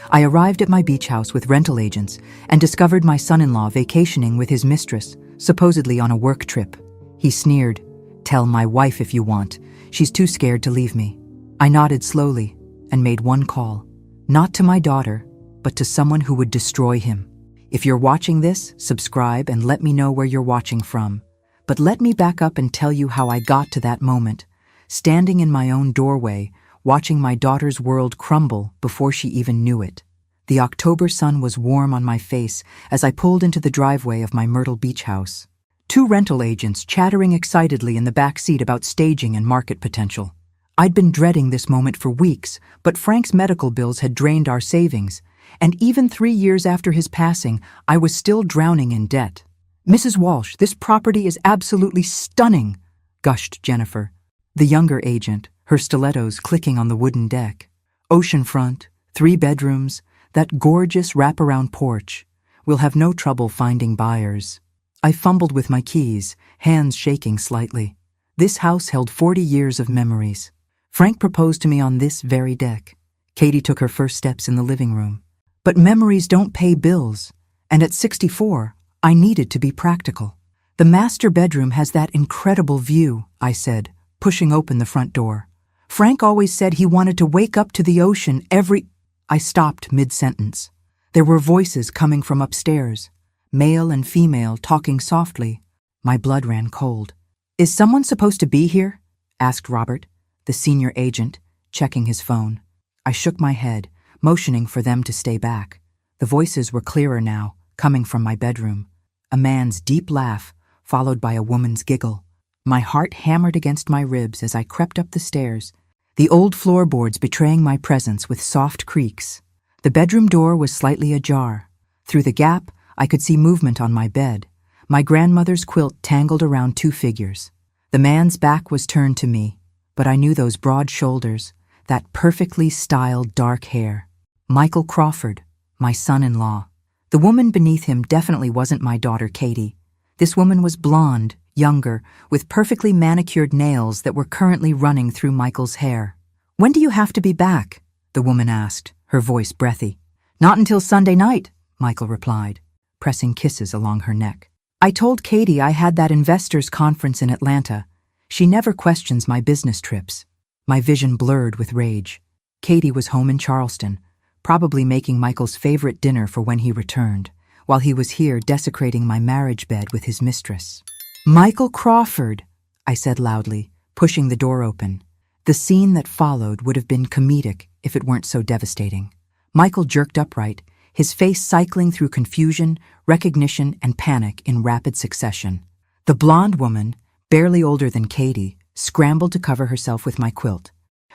I arrived at my beach house with rental agents and discovered my son-in-law vacationing with his mistress, supposedly on a work trip. He sneered, "Tell my wife if you want. She's too scared to leave me." I nodded slowly and made one call, not to my daughter, but to someone who would destroy him. If you're watching this, subscribe and let me know where you're watching from. But let me back up and tell you how I got to that moment, standing in my own doorway, watching my daughter's world crumble before she even knew it. The October sun was warm on my face as I pulled into the driveway of my Myrtle Beach house. Two rental agents chattering excitedly in the back seat about staging and market potential. I'd been dreading this moment for weeks, but Frank's medical bills had drained our savings, and even 3 years after his passing, I was still drowning in debt. "Mrs. Walsh, this property is absolutely stunning," gushed Jennifer, the younger agent, her stilettos clicking on the wooden deck. "Oceanfront, 3 bedrooms, that gorgeous wraparound porch. We'll have no trouble finding buyers." I fumbled with my keys, hands shaking slightly. This house held 40 years of memories. Frank proposed to me on this very deck. Katie took her first steps in the living room. But memories don't pay bills, and at 64, I needed to be practical. "The master bedroom has that incredible view," I said, pushing open the front door. "Frank always said he wanted to wake up to the ocean every—" I stopped mid-sentence. There were voices coming from upstairs, male and female talking softly. My blood ran cold. "Is someone supposed to be here?" asked Robert, the senior agent, checking his phone. I shook my head, motioning for them to stay back. The voices were clearer now, coming from my bedroom. A man's deep laugh, followed by a woman's giggle. My heart hammered against my ribs as I crept up the stairs, the old floorboards betraying my presence with soft creaks. The bedroom door was slightly ajar. Through the gap, I could see movement on my bed, my grandmother's quilt tangled around 2 figures. The man's back was turned to me, but I knew those broad shoulders, that perfectly styled dark hair. Michael Crawford, my son-in-law. The woman beneath him definitely wasn't my daughter Katie. This woman was blonde, younger, with perfectly manicured nails that were currently running through Michael's hair. "When do you have to be back?" the woman asked, her voice breathy. "Not until Sunday night," Michael replied, pressing kisses along her neck. "I told Katie I had that investors' conference in Atlanta. She never questions my business trips." My vision blurred with rage. Katie was home in Charleston, probably making Michael's favorite dinner for when he returned, while he was here desecrating my marriage bed with his mistress. "Michael Crawford," I said loudly, pushing the door open. The scene that followed would have been comedic if it weren't so devastating. Michael jerked upright, his face cycling through confusion, recognition, and panic in rapid succession. The blonde woman, barely older than Katie, scrambled to cover herself with my quilt.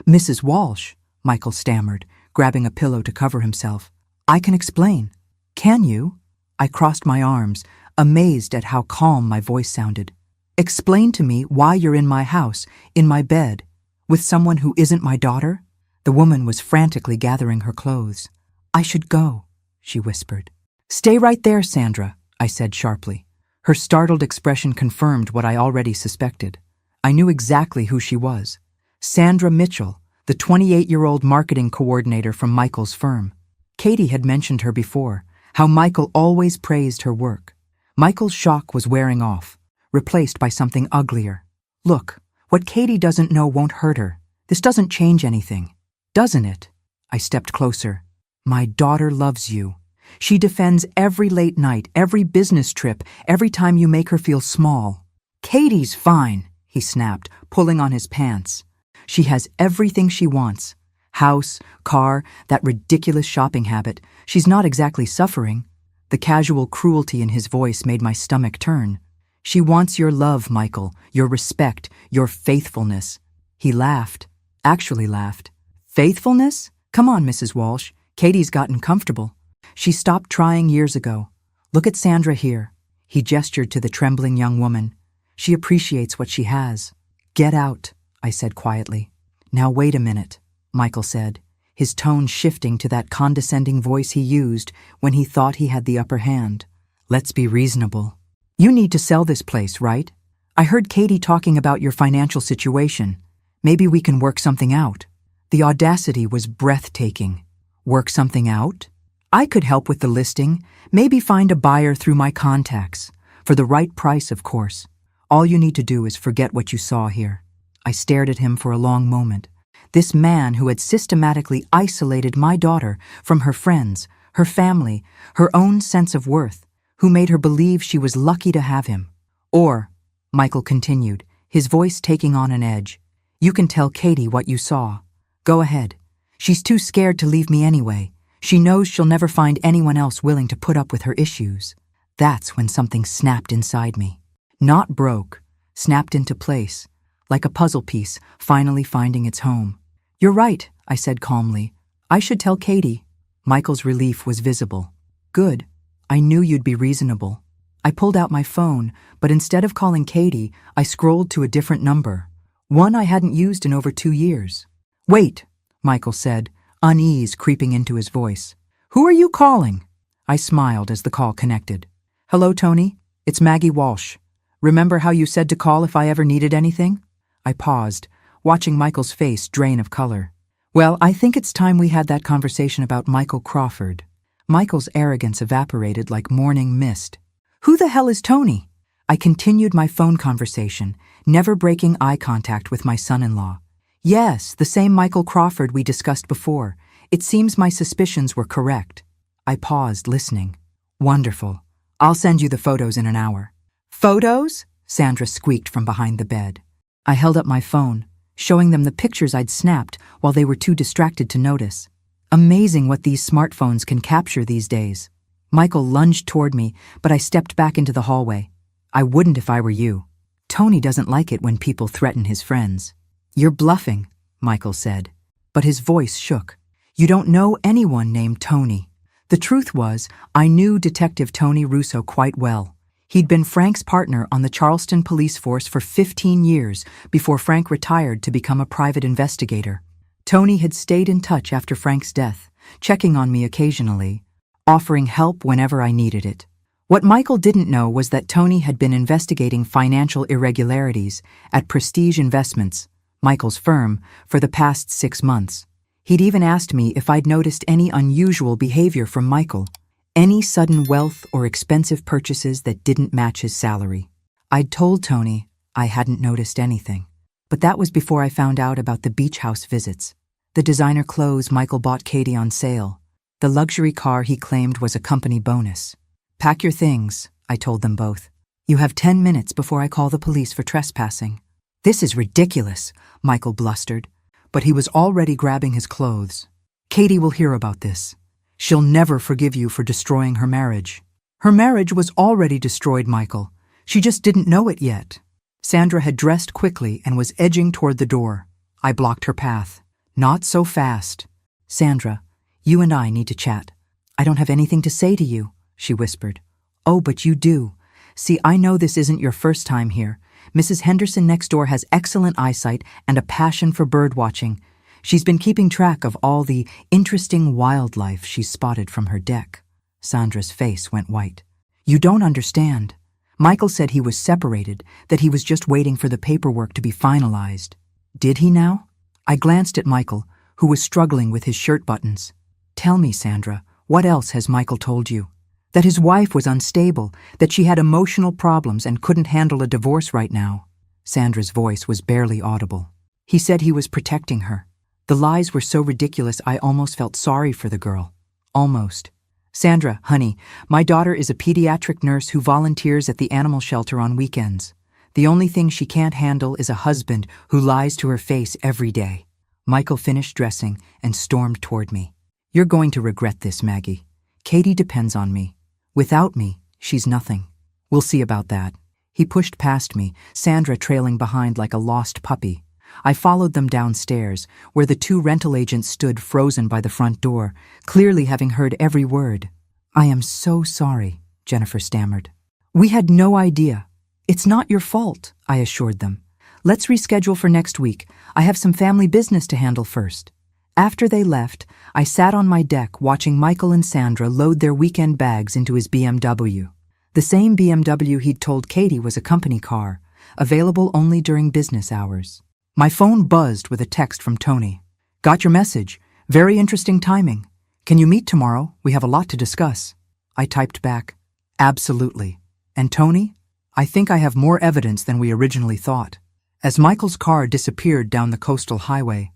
"Mrs. Walsh," Michael stammered, grabbing a pillow to cover himself. "I can explain." "Can you?" I crossed my arms, amazed at how calm my voice sounded. "Explain to me why you're in my house, in my bed, with someone who isn't my daughter?" The woman was frantically gathering her clothes. "I should go," she whispered. "Stay right there, Sandra," I said sharply. Her startled expression confirmed what I already suspected. I knew exactly who she was. Sandra Mitchell, the 28-year-old marketing coordinator from Michael's firm. Katie had mentioned her before, how Michael always praised her work. Michael's shock was wearing off, replaced by something uglier. "Look, what Katie doesn't know won't hurt her. This doesn't change anything, doesn't it?" I stepped closer. "My daughter loves you. She defends every late night, every business trip, every time you make her feel small." "Katie's fine," he snapped, pulling on his pants. "She has everything she wants. House, car, that ridiculous shopping habit. She's not exactly suffering." The casual cruelty in his voice made my stomach turn. "She wants your love, Michael, your respect, your faithfulness." He laughed, actually laughed. "Faithfulness? Come on, Mrs. Walsh. Katie's gotten comfortable. She stopped trying years ago. Look at Sandra here." He gestured to the trembling young woman. "She appreciates what she has." "Get out," I said quietly. "Now wait a minute," Michael said, his tone shifting to that condescending voice he used when he thought he had the upper hand. "Let's be reasonable. You need to sell this place, right? I heard Katie talking about your financial situation. Maybe we can work something out." The audacity was breathtaking. Work something out? I could help with the listing, maybe find a buyer through my contacts. For the right price, of course. All you need to do is forget what you saw here. I stared at him for a long moment. This man who had systematically isolated my daughter from her friends, her family, her own sense of worth, who made her believe she was lucky to have him. Or, Michael continued, his voice taking on an edge, you can tell Katie what you saw. Go ahead. She's too scared to leave me anyway. She knows she'll never find anyone else willing to put up with her issues. That's when something snapped inside me. Not broke, snapped into place, like a puzzle piece finally finding its home. You're right, I said calmly. I should tell Katie. Michael's relief was visible. Good. I knew you'd be reasonable. I pulled out my phone, but instead of calling Katie, I scrolled to a different number. One I hadn't used in over 2 years. Wait, Michael said, unease creeping into his voice. Who are you calling? I smiled as the call connected. Hello, Tony. It's Maggie Walsh. Remember how you said to call if I ever needed anything? I paused, watching Michael's face drain of color. Well, I think it's time we had that conversation about Michael Crawford. Michael's arrogance evaporated like morning mist. Who the hell is Tony? I continued my phone conversation, never breaking eye contact with my son-in-law. Yes, the same Michael Crawford we discussed before. It seems my suspicions were correct. I paused, listening. Wonderful. I'll send you the photos in an hour. Photos? Sandra squeaked from behind the bed. I held up my phone, showing them the pictures I'd snapped while they were too distracted to notice. Amazing what these smartphones can capture these days. Michael lunged toward me, but I stepped back into the hallway. I wouldn't if I were you. Tony doesn't like it when people threaten his friends. You're bluffing, Michael said, but his voice shook. You don't know anyone named Tony. The truth was, I knew Detective Tony Russo quite well. He'd been Frank's partner on the Charleston police force for 15 years before Frank retired to become a private investigator. Tony had stayed in touch after Frank's death, checking on me occasionally, offering help whenever I needed it. What Michael didn't know was that Tony had been investigating financial irregularities at Prestige Investments, Michael's firm, for the past 6 months. He'd even asked me if I'd noticed any unusual behavior from Michael, any sudden wealth or expensive purchases that didn't match his salary. I'd told Tony I hadn't noticed anything, but that was before I found out about the beach house visits, the designer clothes Michael bought Katie on sale, the luxury car he claimed was a company bonus. Pack your things, I told them both. You have 10 minutes before I call the police for trespassing. This is ridiculous, Michael blustered, but he was already grabbing his clothes. Katie will hear about this. She'll never forgive you for destroying her marriage. Her marriage was already destroyed, Michael. She just didn't know it yet. Sandra had dressed quickly and was edging toward the door. I blocked her path. Not so fast. Sandra, you and I need to chat. I don't have anything to say to you, she whispered. Oh, but you do. See, I know this isn't your first time here. Mrs. Henderson next door has excellent eyesight and a passion for bird watching. She's been keeping track of all the interesting wildlife she's spotted from her deck. Sandra's face went white. You don't understand. Michael said he was separated, that he was just waiting for the paperwork to be finalized. Did he now? I glanced at Michael, who was struggling with his shirt buttons. Tell me, Sandra, what else has Michael told you? That his wife was unstable, that she had emotional problems and couldn't handle a divorce right now. Sandra's voice was barely audible. He said he was protecting her. The lies were so ridiculous I almost felt sorry for the girl. Almost. Sandra, honey, my daughter is a pediatric nurse who volunteers at the animal shelter on weekends. The only thing she can't handle is a husband who lies to her face every day. Michael finished dressing and stormed toward me. You're going to regret this, Maggie. Katie depends on me. Without me, she's nothing. We'll see about that. He pushed past me, Sandra trailing behind like a lost puppy. I followed them downstairs, where the 2 rental agents stood frozen by the front door, clearly having heard every word. I am so sorry, Jennifer stammered. We had no idea. It's not your fault, I assured them. Let's reschedule for next week. I have some family business to handle first. After they left, I sat on my deck watching Michael and Sandra load their weekend bags into his BMW. The same BMW he'd told Katie was a company car, available only during business hours. My phone buzzed with a text from Tony. Got your message. Very interesting timing. Can you meet tomorrow? We have a lot to discuss. I typed back, absolutely. And Tony? I think I have more evidence than we originally thought. As Michael's car disappeared down the coastal highway,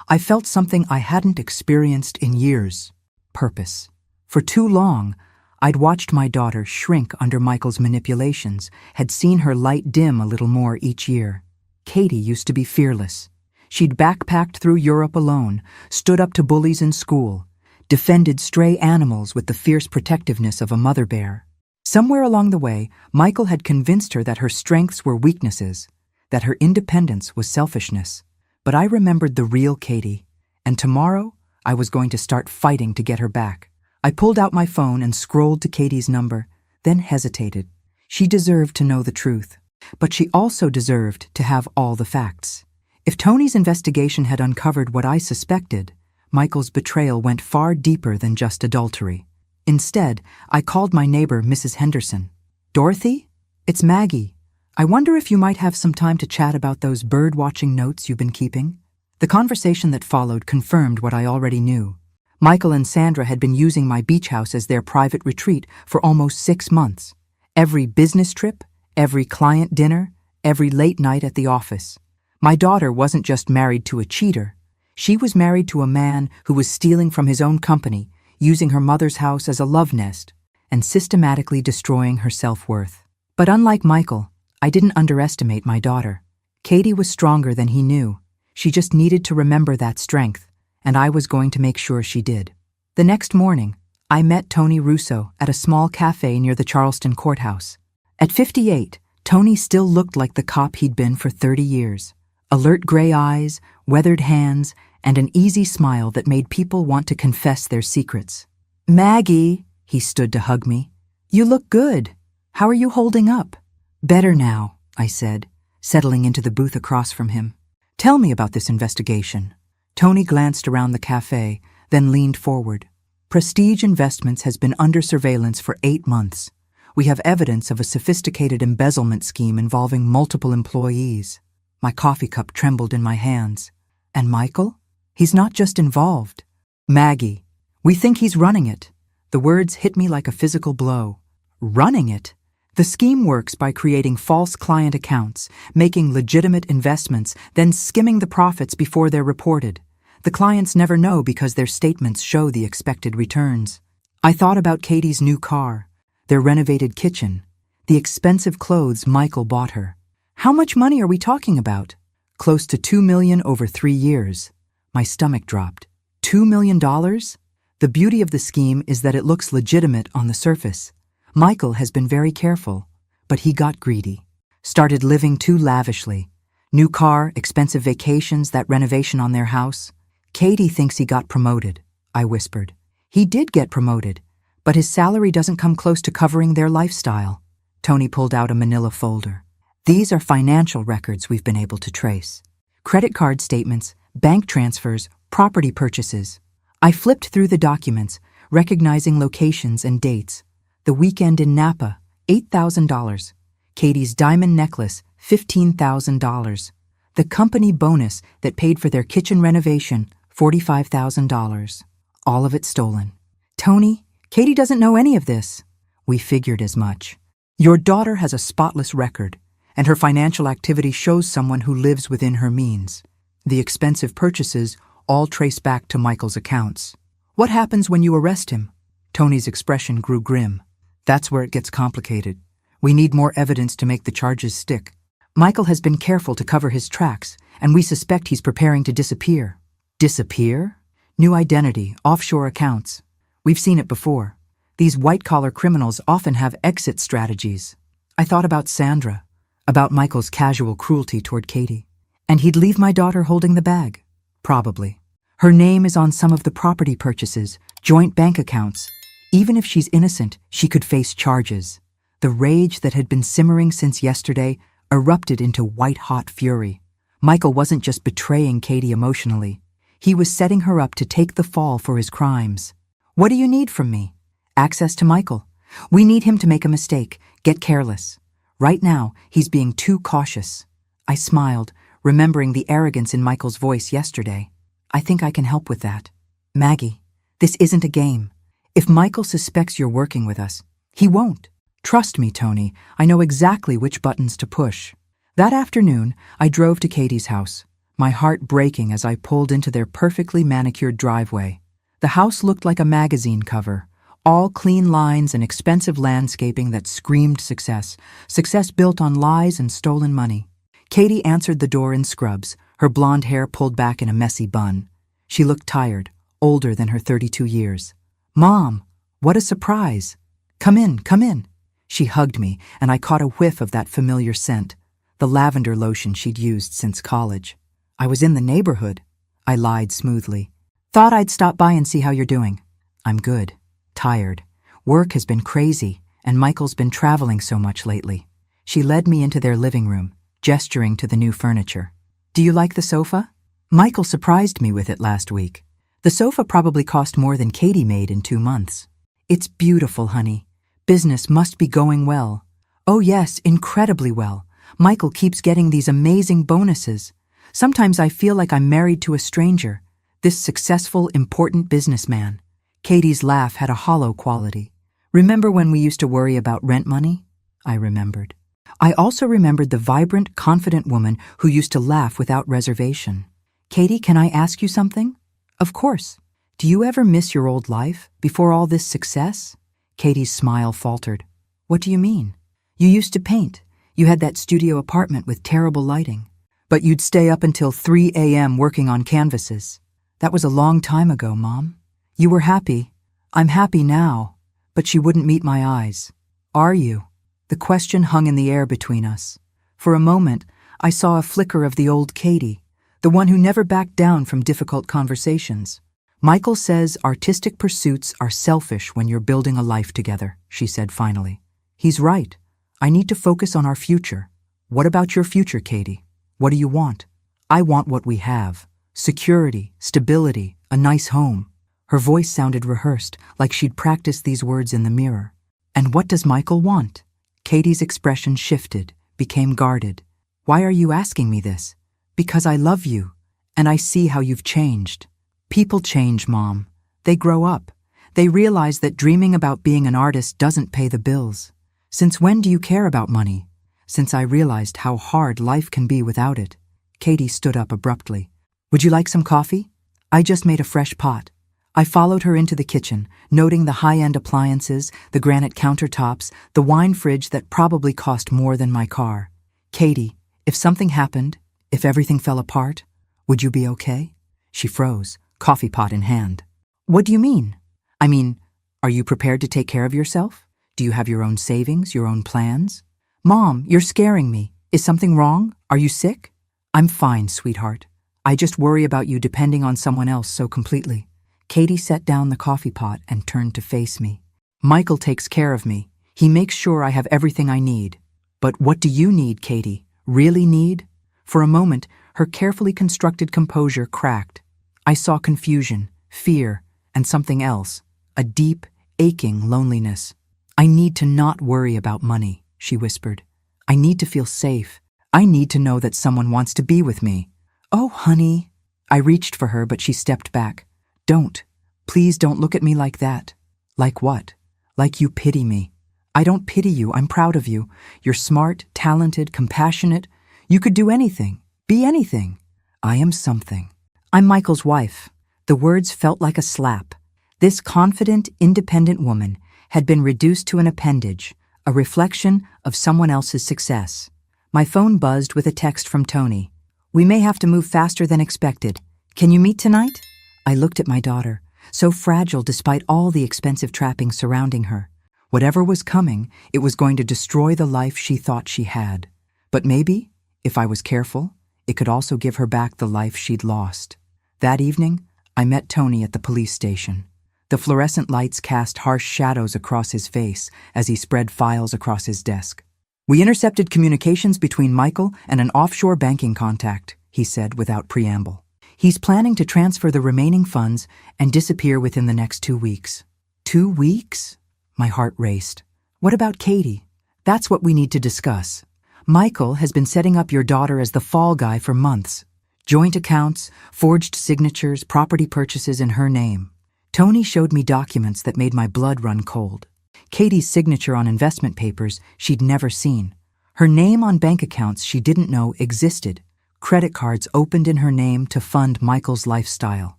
I felt something I hadn't experienced in years. Purpose. For too long, I'd watched my daughter shrink under Michael's manipulations, had seen her light dim a little more each year. Katie used to be fearless. She'd backpacked through Europe alone, stood up to bullies in school, defended stray animals with the fierce protectiveness of a mother bear. Somewhere along the way, Michael had convinced her that her strengths were weaknesses, that her independence was selfishness. But I remembered the real Katie, and tomorrow I was going to start fighting to get her back. I pulled out my phone and scrolled to Katie's number, then hesitated. She deserved to know the truth, but she also deserved to have all the facts. If Tony's investigation had uncovered what I suspected, Michael's betrayal went far deeper than just adultery. Instead, I called my neighbor, Mrs. Henderson. Dorothy? It's Maggie. I wonder if you might have some time to chat about those bird-watching notes you've been keeping? The conversation that followed confirmed what I already knew. Michael and Sandra had been using my beach house as their private retreat for almost 6 months. Every business trip, every client dinner, every late night at the office. My daughter wasn't just married to a cheater. She was married to a man who was stealing from his own company, using her mother's house as a love nest, and systematically destroying her self-worth. But unlike Michael, I didn't underestimate my daughter. Katie was stronger than he knew. She just needed to remember that strength, and I was going to make sure she did. The next morning, I met Tony Russo at a small cafe near the Charleston courthouse. At 58, Tony still looked like the cop he'd been for 30 years. Alert gray eyes, weathered hands, and an easy smile that made people want to confess their secrets. Maggie, he stood to hug me. You look good. How are you holding up? Better now, I said, settling into the booth across from him. Tell me about this investigation. Tony glanced around the cafe, then leaned forward. Prestige Investments has been under surveillance for 8 months. We have evidence of a sophisticated embezzlement scheme involving multiple employees. My coffee cup trembled in my hands. And Michael? He's not just involved. Maggie, we think he's running it. The words hit me like a physical blow. Running it? The scheme works by creating false client accounts, making legitimate investments, then skimming the profits before they're reported. The clients never know because their statements show the expected returns. I thought about Katie's new car, their renovated kitchen, the expensive clothes Michael bought her. How much money are we talking about? Close to $2 million over 3 years. My stomach dropped. $2 million? The beauty of the scheme is that it looks legitimate on the surface. Michael has been very careful, but he got greedy. Started living too lavishly. New car, expensive vacations, that renovation on their house. Katie thinks he got promoted, I whispered. He did get promoted, but his salary doesn't come close to covering their lifestyle. Tony pulled out a manila folder. These are financial records we've been able to trace. Credit card statements, bank transfers, property purchases. I flipped through the documents, recognizing locations and dates. The weekend in Napa, $8,000. Katie's diamond necklace, $15,000. The company bonus that paid for their kitchen renovation, $45,000. All of it stolen. Tony, Katie doesn't know any of this. We figured as much. Your daughter has a spotless record, and her financial activity shows someone who lives within her means. The expensive purchases all trace back to Michael's accounts. What happens when you arrest him? Tony's expression grew grim. That's where it gets complicated. We need more evidence to make the charges stick. Michael has been careful to cover his tracks, and we suspect he's preparing to disappear. Disappear? New identity, offshore accounts. We've seen it before. These white-collar criminals often have exit strategies. I thought about Sandra, about Michael's casual cruelty toward Katie. And he'd leave my daughter holding the bag. Probably. Her name is on some of the property purchases, joint bank accounts. Even if she's innocent, she could face charges. The rage that had been simmering since yesterday erupted into white-hot fury. Michael wasn't just betraying Katie emotionally. He was setting her up to take the fall for his crimes. What do you need from me? Access to Michael. We need him to make a mistake, get careless. Right now, he's being too cautious. I smiled, remembering the arrogance in Michael's voice yesterday. I think I can help with that. Maggie, This isn't a game. If Michael suspects you're working with us, he won't. Trust me, Tony, I know exactly which buttons to push. That afternoon, I drove to Katie's house, my heart breaking as I pulled into their perfectly manicured driveway. The house looked like a magazine cover, all clean lines and expensive landscaping that screamed success, success built on lies and stolen money. Katie answered the door in scrubs, her blonde hair pulled back in a messy bun. She looked tired, older than her 32 years. "Mom, what a surprise. Come in, come in." She hugged me, and I caught a whiff of that familiar scent, the lavender lotion she'd used since college. "I was in the neighborhood," I lied smoothly. "Thought I'd stop by and see how you're doing." "I'm good. Tired. Work has been crazy, and Michael's been traveling so much lately." She led me into their living room, gesturing to the new furniture. "Do you like the sofa? Michael surprised me with it last week. The sofa probably cost more than Katie made in 2 months." "It's beautiful, honey. Business must be going well." "Oh yes, incredibly well. Michael keeps getting these amazing bonuses. Sometimes I feel like I'm married to a stranger, this successful, important businessman." Katie's laugh had a hollow quality. "Remember when we used to worry about rent money?" I remembered. I also remembered the vibrant, confident woman who used to laugh without reservation. "Katie, can I ask you something?" "Of course. Do you ever miss your old life, before all this success?" Katie's smile faltered. "What do you mean?" "You used to paint. You had that studio apartment with terrible lighting. But you'd stay up until 3 a.m. working on canvases. That was a long time ago, Mom. You were happy. I'm happy now." But she wouldn't meet my eyes. "Are you?" The question hung in the air between us. For a moment, I saw a flicker of the old Katie, the one who never backed down from difficult conversations. "Michael says artistic pursuits are selfish when you're building a life together," she said finally. "He's right. I need to focus on our future." "What about your future, Katie? What do you want?" "I want what we have. Security, stability, a nice home." Her voice sounded rehearsed, like she'd practiced these words in the mirror. "And what does Michael want?" Katie's expression shifted, became guarded. "Why are you asking me this?" "Because I love you, and I see how you've changed." People change, Mom. They grow up. They realize that dreaming about being an artist doesn't pay the bills. "Since when do you care about money?" "Since I realized how hard life can be without it." Katie stood up abruptly. "Would you like some coffee? I just made a fresh pot." I followed her into the kitchen, noting the high-end appliances, the granite countertops, the wine fridge that probably cost more than my car. "Katie, if something happened, if everything fell apart, would you be okay?" She froze, coffee pot in hand. "What do you mean?" "I mean, are you prepared to take care of yourself? Do you have your own savings, your own plans?" "Mom, you're scaring me. Is something wrong? Are you sick?" "I'm fine, sweetheart. I just worry about you depending on someone else so completely." Katie set down the coffee pot and turned to face me. "Michael takes care of me. He makes sure I have everything I need. But what do you need, Katie? Really need?" For a moment, her carefully constructed composure cracked. I saw confusion, fear, and something else, a deep, aching loneliness. "I need to not worry about money," she whispered. "I need to feel safe. I need to know that someone wants to be with me." "Oh, honey." I reached for her, but she stepped back. "Don't. Please don't look at me like that." "Like what?" "Like you pity me." "I don't pity you. I'm proud of you. You're smart, talented, compassionate. You could do anything. Be anything." "I am something. I'm Michael's wife." The words felt like a slap. This confident, independent woman had been reduced to an appendage, a reflection of someone else's success. My phone buzzed with a text from Tony. "We may have to move faster than expected. Can you meet tonight?" I looked at my daughter, so fragile despite all the expensive trappings surrounding her. Whatever was coming, it was going to destroy the life she thought she had. But maybe, if I was careful, it could also give her back the life she'd lost. That evening, I met Tony at the police station. The fluorescent lights cast harsh shadows across his face as he spread files across his desk. "We intercepted communications between Michael and an offshore banking contact," he said without preamble. "He's planning to transfer the remaining funds and disappear within the next 2 weeks." 2 weeks? My heart raced. "What about Katie?" "That's what we need to discuss. Michael has been setting up your daughter as the fall guy for months. Joint accounts, forged signatures, property purchases in her name. Tony showed me documents that made my blood run cold. Katie's signature on investment papers she'd never seen. Her name on bank accounts she didn't know existed. Credit cards opened in her name to fund Michael's lifestyle.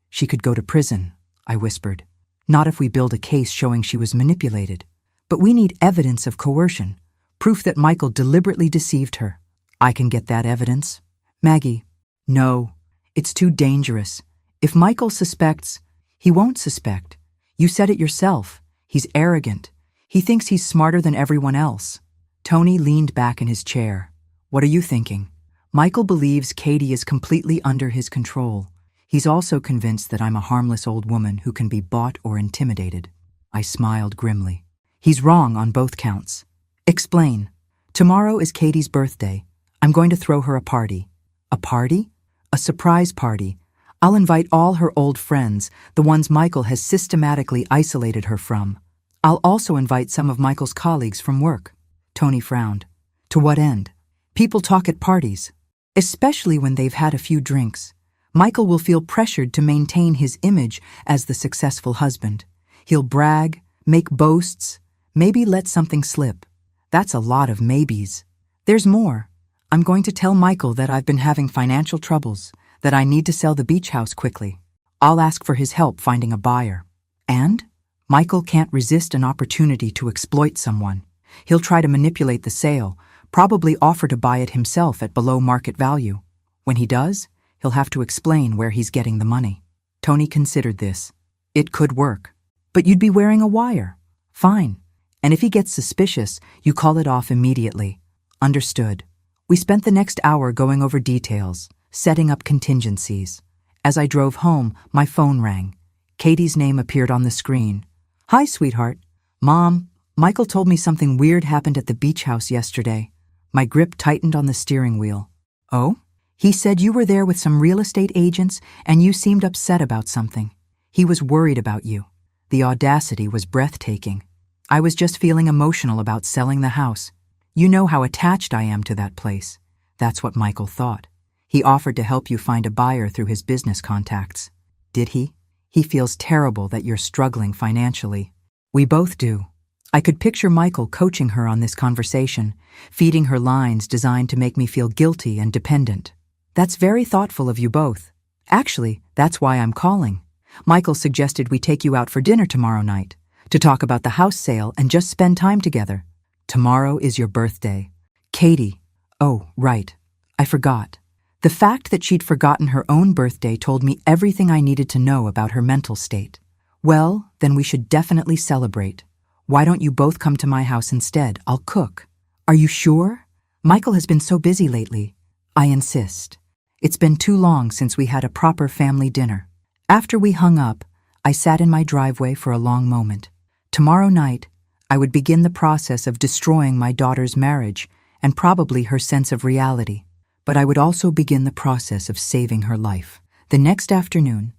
She could go to prison, I whispered. Not if we build a case showing she was manipulated. But we need evidence of coercion, proof that Michael deliberately deceived her. I can get that evidence. Maggie, no, it's too dangerous. If Michael suspects, he won't suspect. You said it yourself. He's arrogant. He thinks he's smarter than everyone else. Tony leaned back in his chair. What are you thinking? Michael believes Katie is completely under his control. He's also convinced that I'm a harmless old woman who can be bought or intimidated. I smiled grimly. He's wrong on both counts. Explain. Tomorrow is Katie's birthday. I'm going to throw her a party. A party? A surprise party. I'll invite all her old friends, the ones Michael has systematically isolated her from. I'll also invite some of Michael's colleagues from work. Tony frowned. To what end? People talk at parties, especially when they've had a few drinks. Michael will feel pressured to maintain his image as the successful husband. He'll brag, make boasts, maybe let something slip. That's a lot of maybes. There's more. I'm going to tell Michael that I've been having financial troubles, that I need to sell the beach house quickly. I'll ask for his help finding a buyer. And Michael can't resist an opportunity to exploit someone. He'll try to manipulate the sale, probably offer to buy it himself at below market value. When he does, he'll have to explain where he's getting the money. Tony considered this. It could work. But you'd be wearing a wire. Fine. And if he gets suspicious, you call it off immediately. Understood. We spent the next hour going over details, setting up contingencies. As I drove home, my phone rang. Katie's name appeared on the screen. Hi, sweetheart. Mom, Michael told me something weird happened at the beach house yesterday. My grip tightened on the steering wheel. Oh? He said you were there with some real estate agents and you seemed upset about something. He was worried about you. The audacity was breathtaking. I was just feeling emotional about selling the house. You know how attached I am to that place. That's what Michael thought. He offered to help you find a buyer through his business contacts. Did he? He feels terrible that you're struggling financially. We both do. I could picture Michael coaching her on this conversation, feeding her lines designed to make me feel guilty and dependent. That's very thoughtful of you both. Actually, that's why I'm calling. Michael suggested we take you out for dinner tomorrow night, to talk about the house sale and just spend time together. Tomorrow is your birthday. Katie. Oh, right. I forgot. The fact that she'd forgotten her own birthday told me everything I needed to know about her mental state. Well, then we should definitely celebrate. Why don't you both come to my house instead? I'll cook. Are you sure? Michael has been so busy lately. I insist. It's been too long since we had a proper family dinner. After we hung up, I sat in my driveway for a long moment. Tomorrow night, I would begin the process of destroying my daughter's marriage and probably her sense of reality. But I would also begin the process of saving her life. The next afternoon,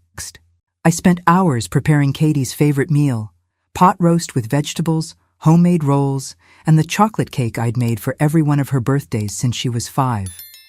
I spent hours preparing Katie's favorite meal, pot roast with vegetables, homemade rolls, and the chocolate cake I'd made for every one of her birthdays since she was 5.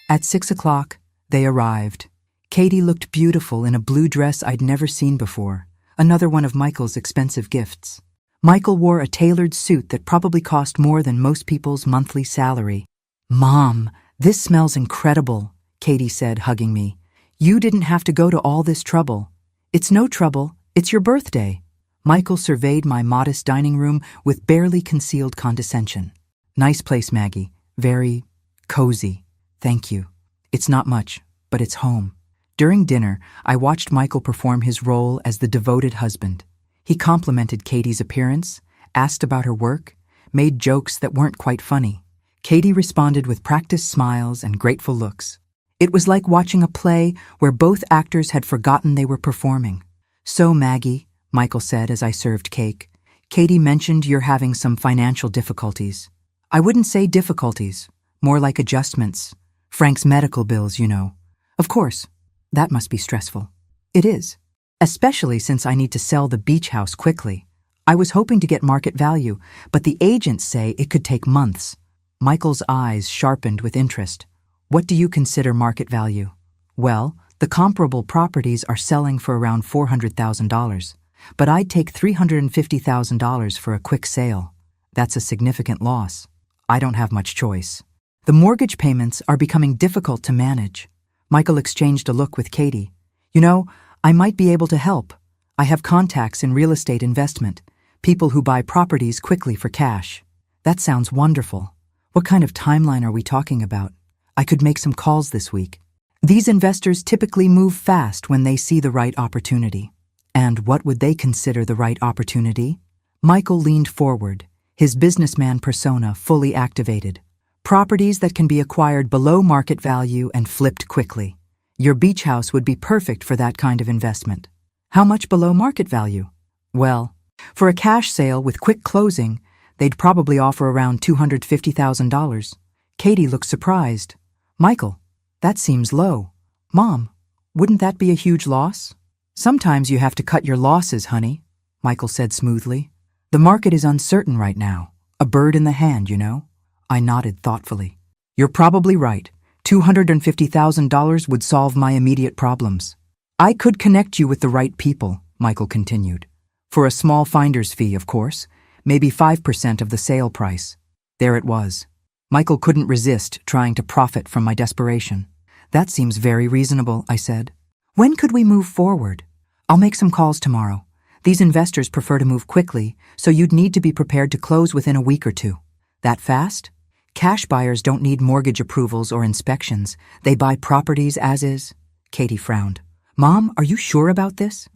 At 6 o'clock, they arrived. Katie looked beautiful in a blue dress I'd never seen before, another one of Michael's expensive gifts. Michael wore a tailored suit that probably cost more than most people's monthly salary. Mom, this smells incredible, Katie said, hugging me. You didn't have to go to all this trouble. It's no trouble, it's your birthday. Michael surveyed my modest dining room with barely concealed condescension. Nice place, Maggie. Very cozy. Thank you. It's not much, but it's home. During dinner, I watched Michael perform his role as the devoted husband. He complimented Katie's appearance, asked about her work, made jokes that weren't quite funny. Katie responded with practiced smiles and grateful looks. It was like watching a play where both actors had forgotten they were performing. So, Maggie, Michael said as I served cake, Katie mentioned you're having some financial difficulties. I wouldn't say difficulties, more like adjustments. Frank's medical bills, you know. Of course, that must be stressful. It is. Especially since I need to sell the beach house quickly. I was hoping to get market value, but the agents say it could take months. Michael's eyes sharpened with interest. What do you consider market value? Well, the comparable properties are selling for around $400,000. but I'd take $350,000 for a quick sale. That's a significant loss. I don't have much choice. The mortgage payments are becoming difficult to manage. Michael exchanged a look with Katie. You know, I might be able to help. I have contacts in real estate investment, people who buy properties quickly for cash. That sounds wonderful. What kind of timeline are we talking about? I could make some calls this week. These investors typically move fast when they see the right opportunity. And what would they consider the right opportunity? Michael leaned forward, his businessman persona fully activated. Properties that can be acquired below market value and flipped quickly. Your beach house would be perfect for that kind of investment. How much below market value? Well, for a cash sale with quick closing, they'd probably offer around $250,000. Katie looked surprised. Michael, that seems low. Mom, wouldn't that be a huge loss? Sometimes you have to cut your losses, honey, Michael said smoothly. The market is uncertain right now. A bird in the hand, you know. I nodded thoughtfully. You're probably right. $250,000 would solve my immediate problems. I could connect you with the right people, Michael continued. For a small finder's fee, of course, maybe 5% of the sale price. There it was. Michael couldn't resist trying to profit from my desperation. That seems very reasonable, I said. When could we move forward? I'll make some calls tomorrow. These investors prefer to move quickly, so you'd need to be prepared to close within a week or two. That fast? Cash buyers don't need mortgage approvals or inspections. They buy properties as is. Katie frowned. Mom, are you sure about this?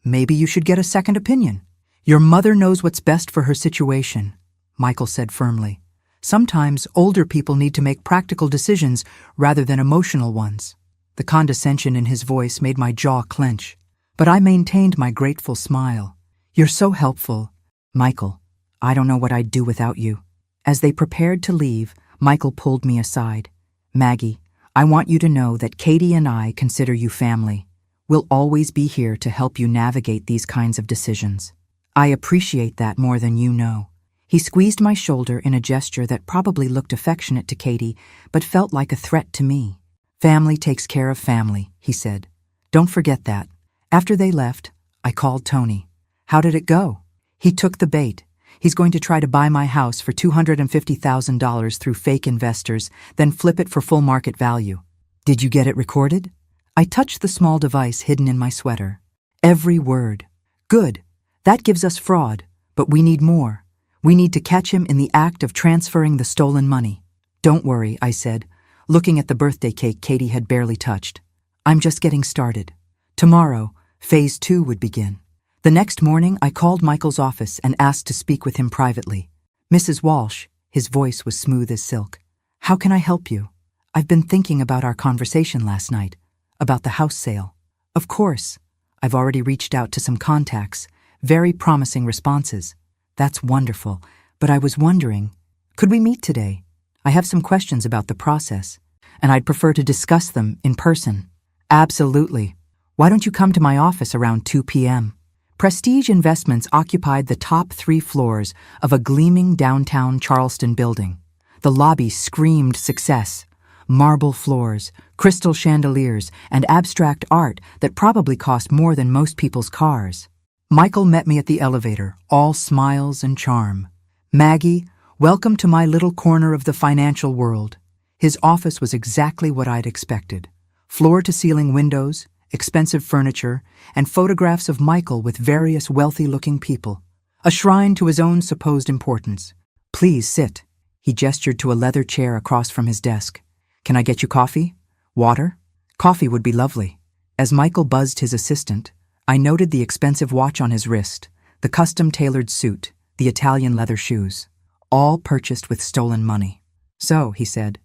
Maybe you should get a second opinion. Your mother knows what's best for her situation, Michael said firmly. Sometimes older people need to make practical decisions rather than emotional ones. The condescension in his voice made my jaw clench, but I maintained my grateful smile. You're so helpful. Michael, I don't know what I'd do without you. As they prepared to leave, Michael pulled me aside. Maggie, I want you to know that Katie and I consider you family. We'll always be here to help you navigate these kinds of decisions. I appreciate that more than you know. He squeezed my shoulder in a gesture that probably looked affectionate to Katie, but felt like a threat to me. Family takes care of family, he said. Don't forget that. After they left, I called Tony. How did it go? He took the bait. He's going to try to buy my house for $250,000 through fake investors, then flip it for full market value. Did you get it recorded? I touched the small device hidden in my sweater. Every word. Good. That gives us fraud, but we need more. We need to catch him in the act of transferring the stolen money. Don't worry, I said, looking at the birthday cake Katie had barely touched. I'm just getting started. Tomorrow, phase 2 would begin. The next morning, I called Michael's office and asked to speak with him privately. Mrs. Walsh, his voice was smooth as silk. How can I help you? I've been thinking about our conversation last night, about the house sale. Of course. I've already reached out to some contacts, very promising responses. That's wonderful, but I was wondering, could we meet today? I have some questions about the process, and I'd prefer to discuss them in person. Absolutely. Why don't you come to my office around 2 p.m.? Prestige Investments occupied the top 3 floors of a gleaming downtown Charleston building. The lobby screamed success. Marble floors, crystal chandeliers, and abstract art that probably cost more than most people's cars. Michael met me at the elevator, all smiles and charm. Maggie, welcome to my little corner of the financial world. His office was exactly what I'd expected. Floor-to-ceiling windows, expensive furniture, and photographs of Michael with various wealthy-looking people. A shrine to his own supposed importance. Please sit. He gestured to a leather chair across from his desk. Can I get you coffee? Water? Coffee would be lovely. As Michael buzzed his assistant, I noted the expensive watch on his wrist, the custom-tailored suit, the Italian leather shoes, all purchased with stolen money. So, he said,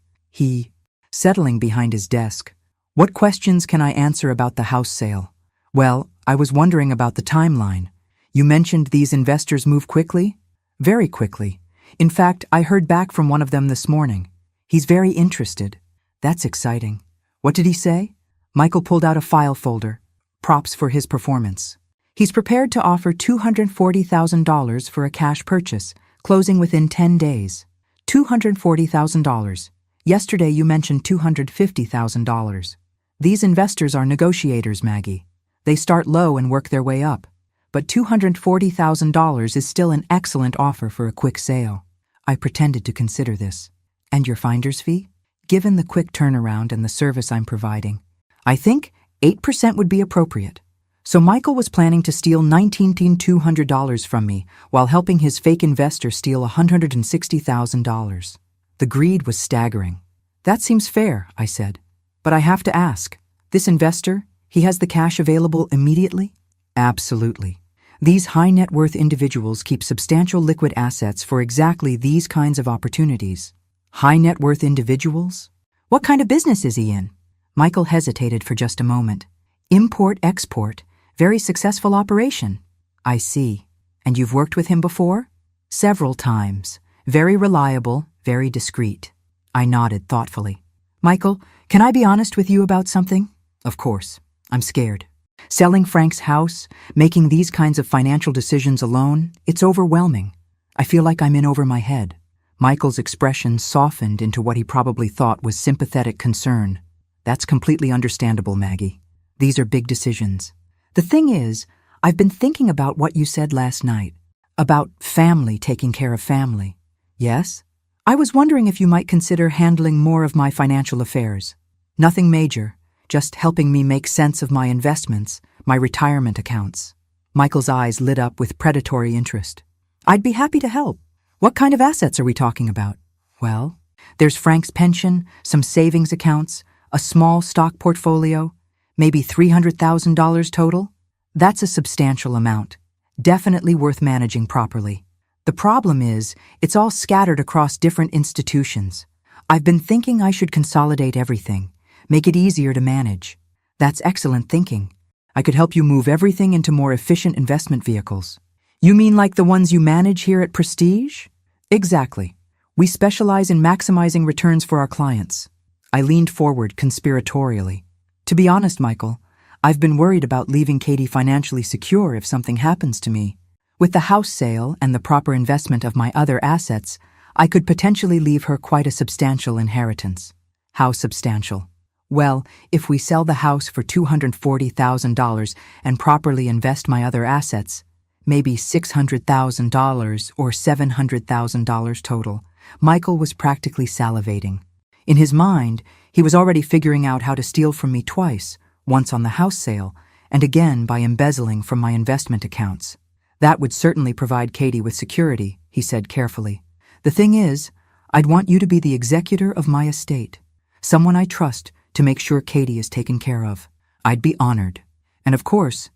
settling behind his desk, what questions can I answer about the house sale? Well, I was wondering about the timeline. You mentioned these investors move quickly? Very quickly. In fact, I heard back from one of them this morning. He's very interested. That's exciting. What did he say? Michael pulled out a file folder. Props for his performance. He's prepared to offer $240,000 for a cash purchase, closing within 10 days. $240,000. Yesterday you mentioned $250,000. These investors are negotiators, Maggie. They start low and work their way up. but $240,000 is still an excellent offer for a quick sale. I pretended to consider this. And your finder's fee? Given the quick turnaround and the service I'm providing, I think 8% would be appropriate. So Michael was planning to steal $19,200 from me while helping his fake investor steal $160,000. The greed was staggering. That seems fair, I said. But I have to ask, this investor, he has the cash available immediately? Absolutely. These high net worth individuals keep substantial liquid assets for exactly these kinds of opportunities. High net worth individuals? What kind of business is he in? Michael hesitated for just a moment. Import-export. Very successful operation. I see. And you've worked with him before? Several times. Very reliable, very discreet. I nodded thoughtfully. Michael, can I be honest with you about something? Of course. I'm scared. Selling Frank's house, making these kinds of financial decisions alone, it's overwhelming. I feel like I'm in over my head. Michael's expression softened into what he probably thought was sympathetic concern. That's completely understandable, Maggie. These are big decisions. The thing is, I've been thinking about what you said last night, about family taking care of family. Yes? I was wondering if you might consider handling more of my financial affairs. Nothing major, just helping me make sense of my investments, my retirement accounts. Michael's eyes lit up with predatory interest. I'd be happy to help. What kind of assets are we talking about? Well, there's Frank's pension, some savings accounts, a small stock portfolio, maybe $300,000 total. That's a substantial amount. Definitely worth managing properly. The problem is, it's all scattered across different institutions. I've been thinking I should consolidate everything, make it easier to manage. That's excellent thinking. I could help you move everything into more efficient investment vehicles. You mean like the ones you manage here at Prestige? Exactly. We specialize in maximizing returns for our clients. I leaned forward conspiratorially. To be honest, Michael, I've been worried about leaving Katie financially secure if something happens to me. With the house sale and the proper investment of my other assets, I could potentially leave her quite a substantial inheritance. How substantial? Well, if we sell the house for $240,000 and properly invest my other assets, maybe $600,000 or $700,000 total. Michael was practically salivating. In his mind, he was already figuring out how to steal from me twice, once on the house sale, and again by embezzling from my investment accounts. That would certainly provide Katie with security, he said carefully. The thing is, I'd want you to be the executor of my estate, someone I trust to make sure Katie is taken care of. I'd be honored. And of course,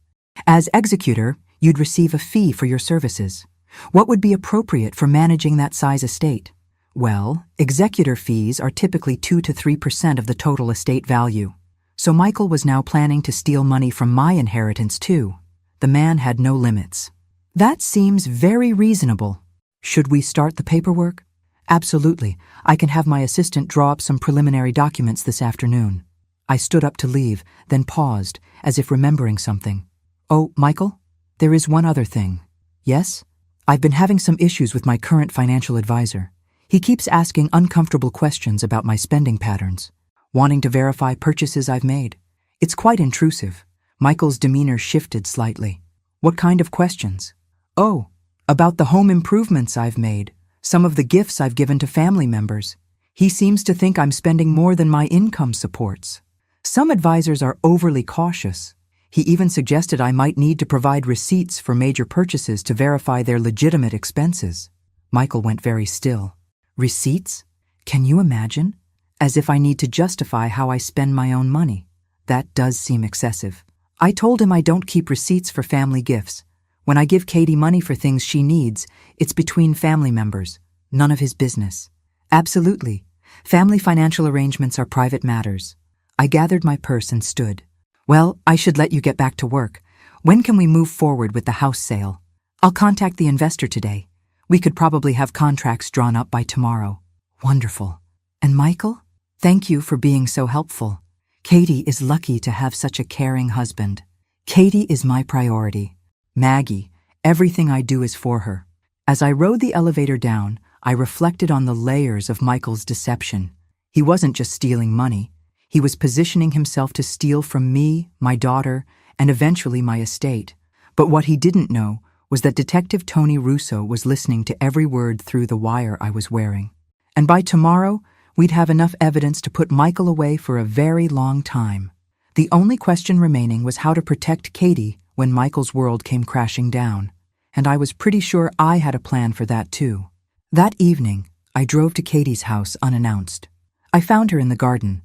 as executor, you'd receive a fee for your services. What would be appropriate for managing that size estate? Well, executor fees are typically 2 to 3% of the total estate value. So Michael was now planning to steal money from my inheritance too. The man had no limits. That seems very reasonable. Should we start the paperwork? Absolutely. I can have my assistant draw up some preliminary documents this afternoon. I stood up to leave, then paused, as if remembering something. Oh, Michael? There is one other thing. Yes? I've been having some issues with my current financial advisor. He keeps asking uncomfortable questions about my spending patterns, wanting to verify purchases I've made. It's quite intrusive. Michael's demeanor shifted slightly. What kind of questions? Oh, about the home improvements I've made, some of the gifts I've given to family members. He seems to think I'm spending more than my income supports. Some advisors are overly cautious. He even suggested I might need to provide receipts for major purchases to verify their legitimate expenses. Michael went very still. Receipts? Can you imagine? As if I need to justify how I spend my own money. That does seem excessive. I told him I don't keep receipts for family gifts. When I give Katie money for things she needs, it's between family members. None of his business. Absolutely. Family financial arrangements are private matters. I gathered my purse and stood. Well, I should let you get back to work. When can we move forward with the house sale? I'll contact the investor today. We could probably have contracts drawn up by tomorrow. Wonderful. And Michael? Thank you for being so helpful. Katie is lucky to have such a caring husband. Katie is my priority. Maggie, everything I do is for her. As I rode the elevator down, I reflected on the layers of Michael's deception. He wasn't just stealing money. He was positioning himself to steal from me, my daughter, and eventually my estate. But what he didn't know was that Detective Tony Russo was listening to every word through the wire I was wearing. And by tomorrow, we'd have enough evidence to put Michael away for a very long time. The only question remaining was how to protect Katie when Michael's world came crashing down. And I was pretty sure I had a plan for that too. That evening, I drove to Katie's house unannounced. I found her in the garden,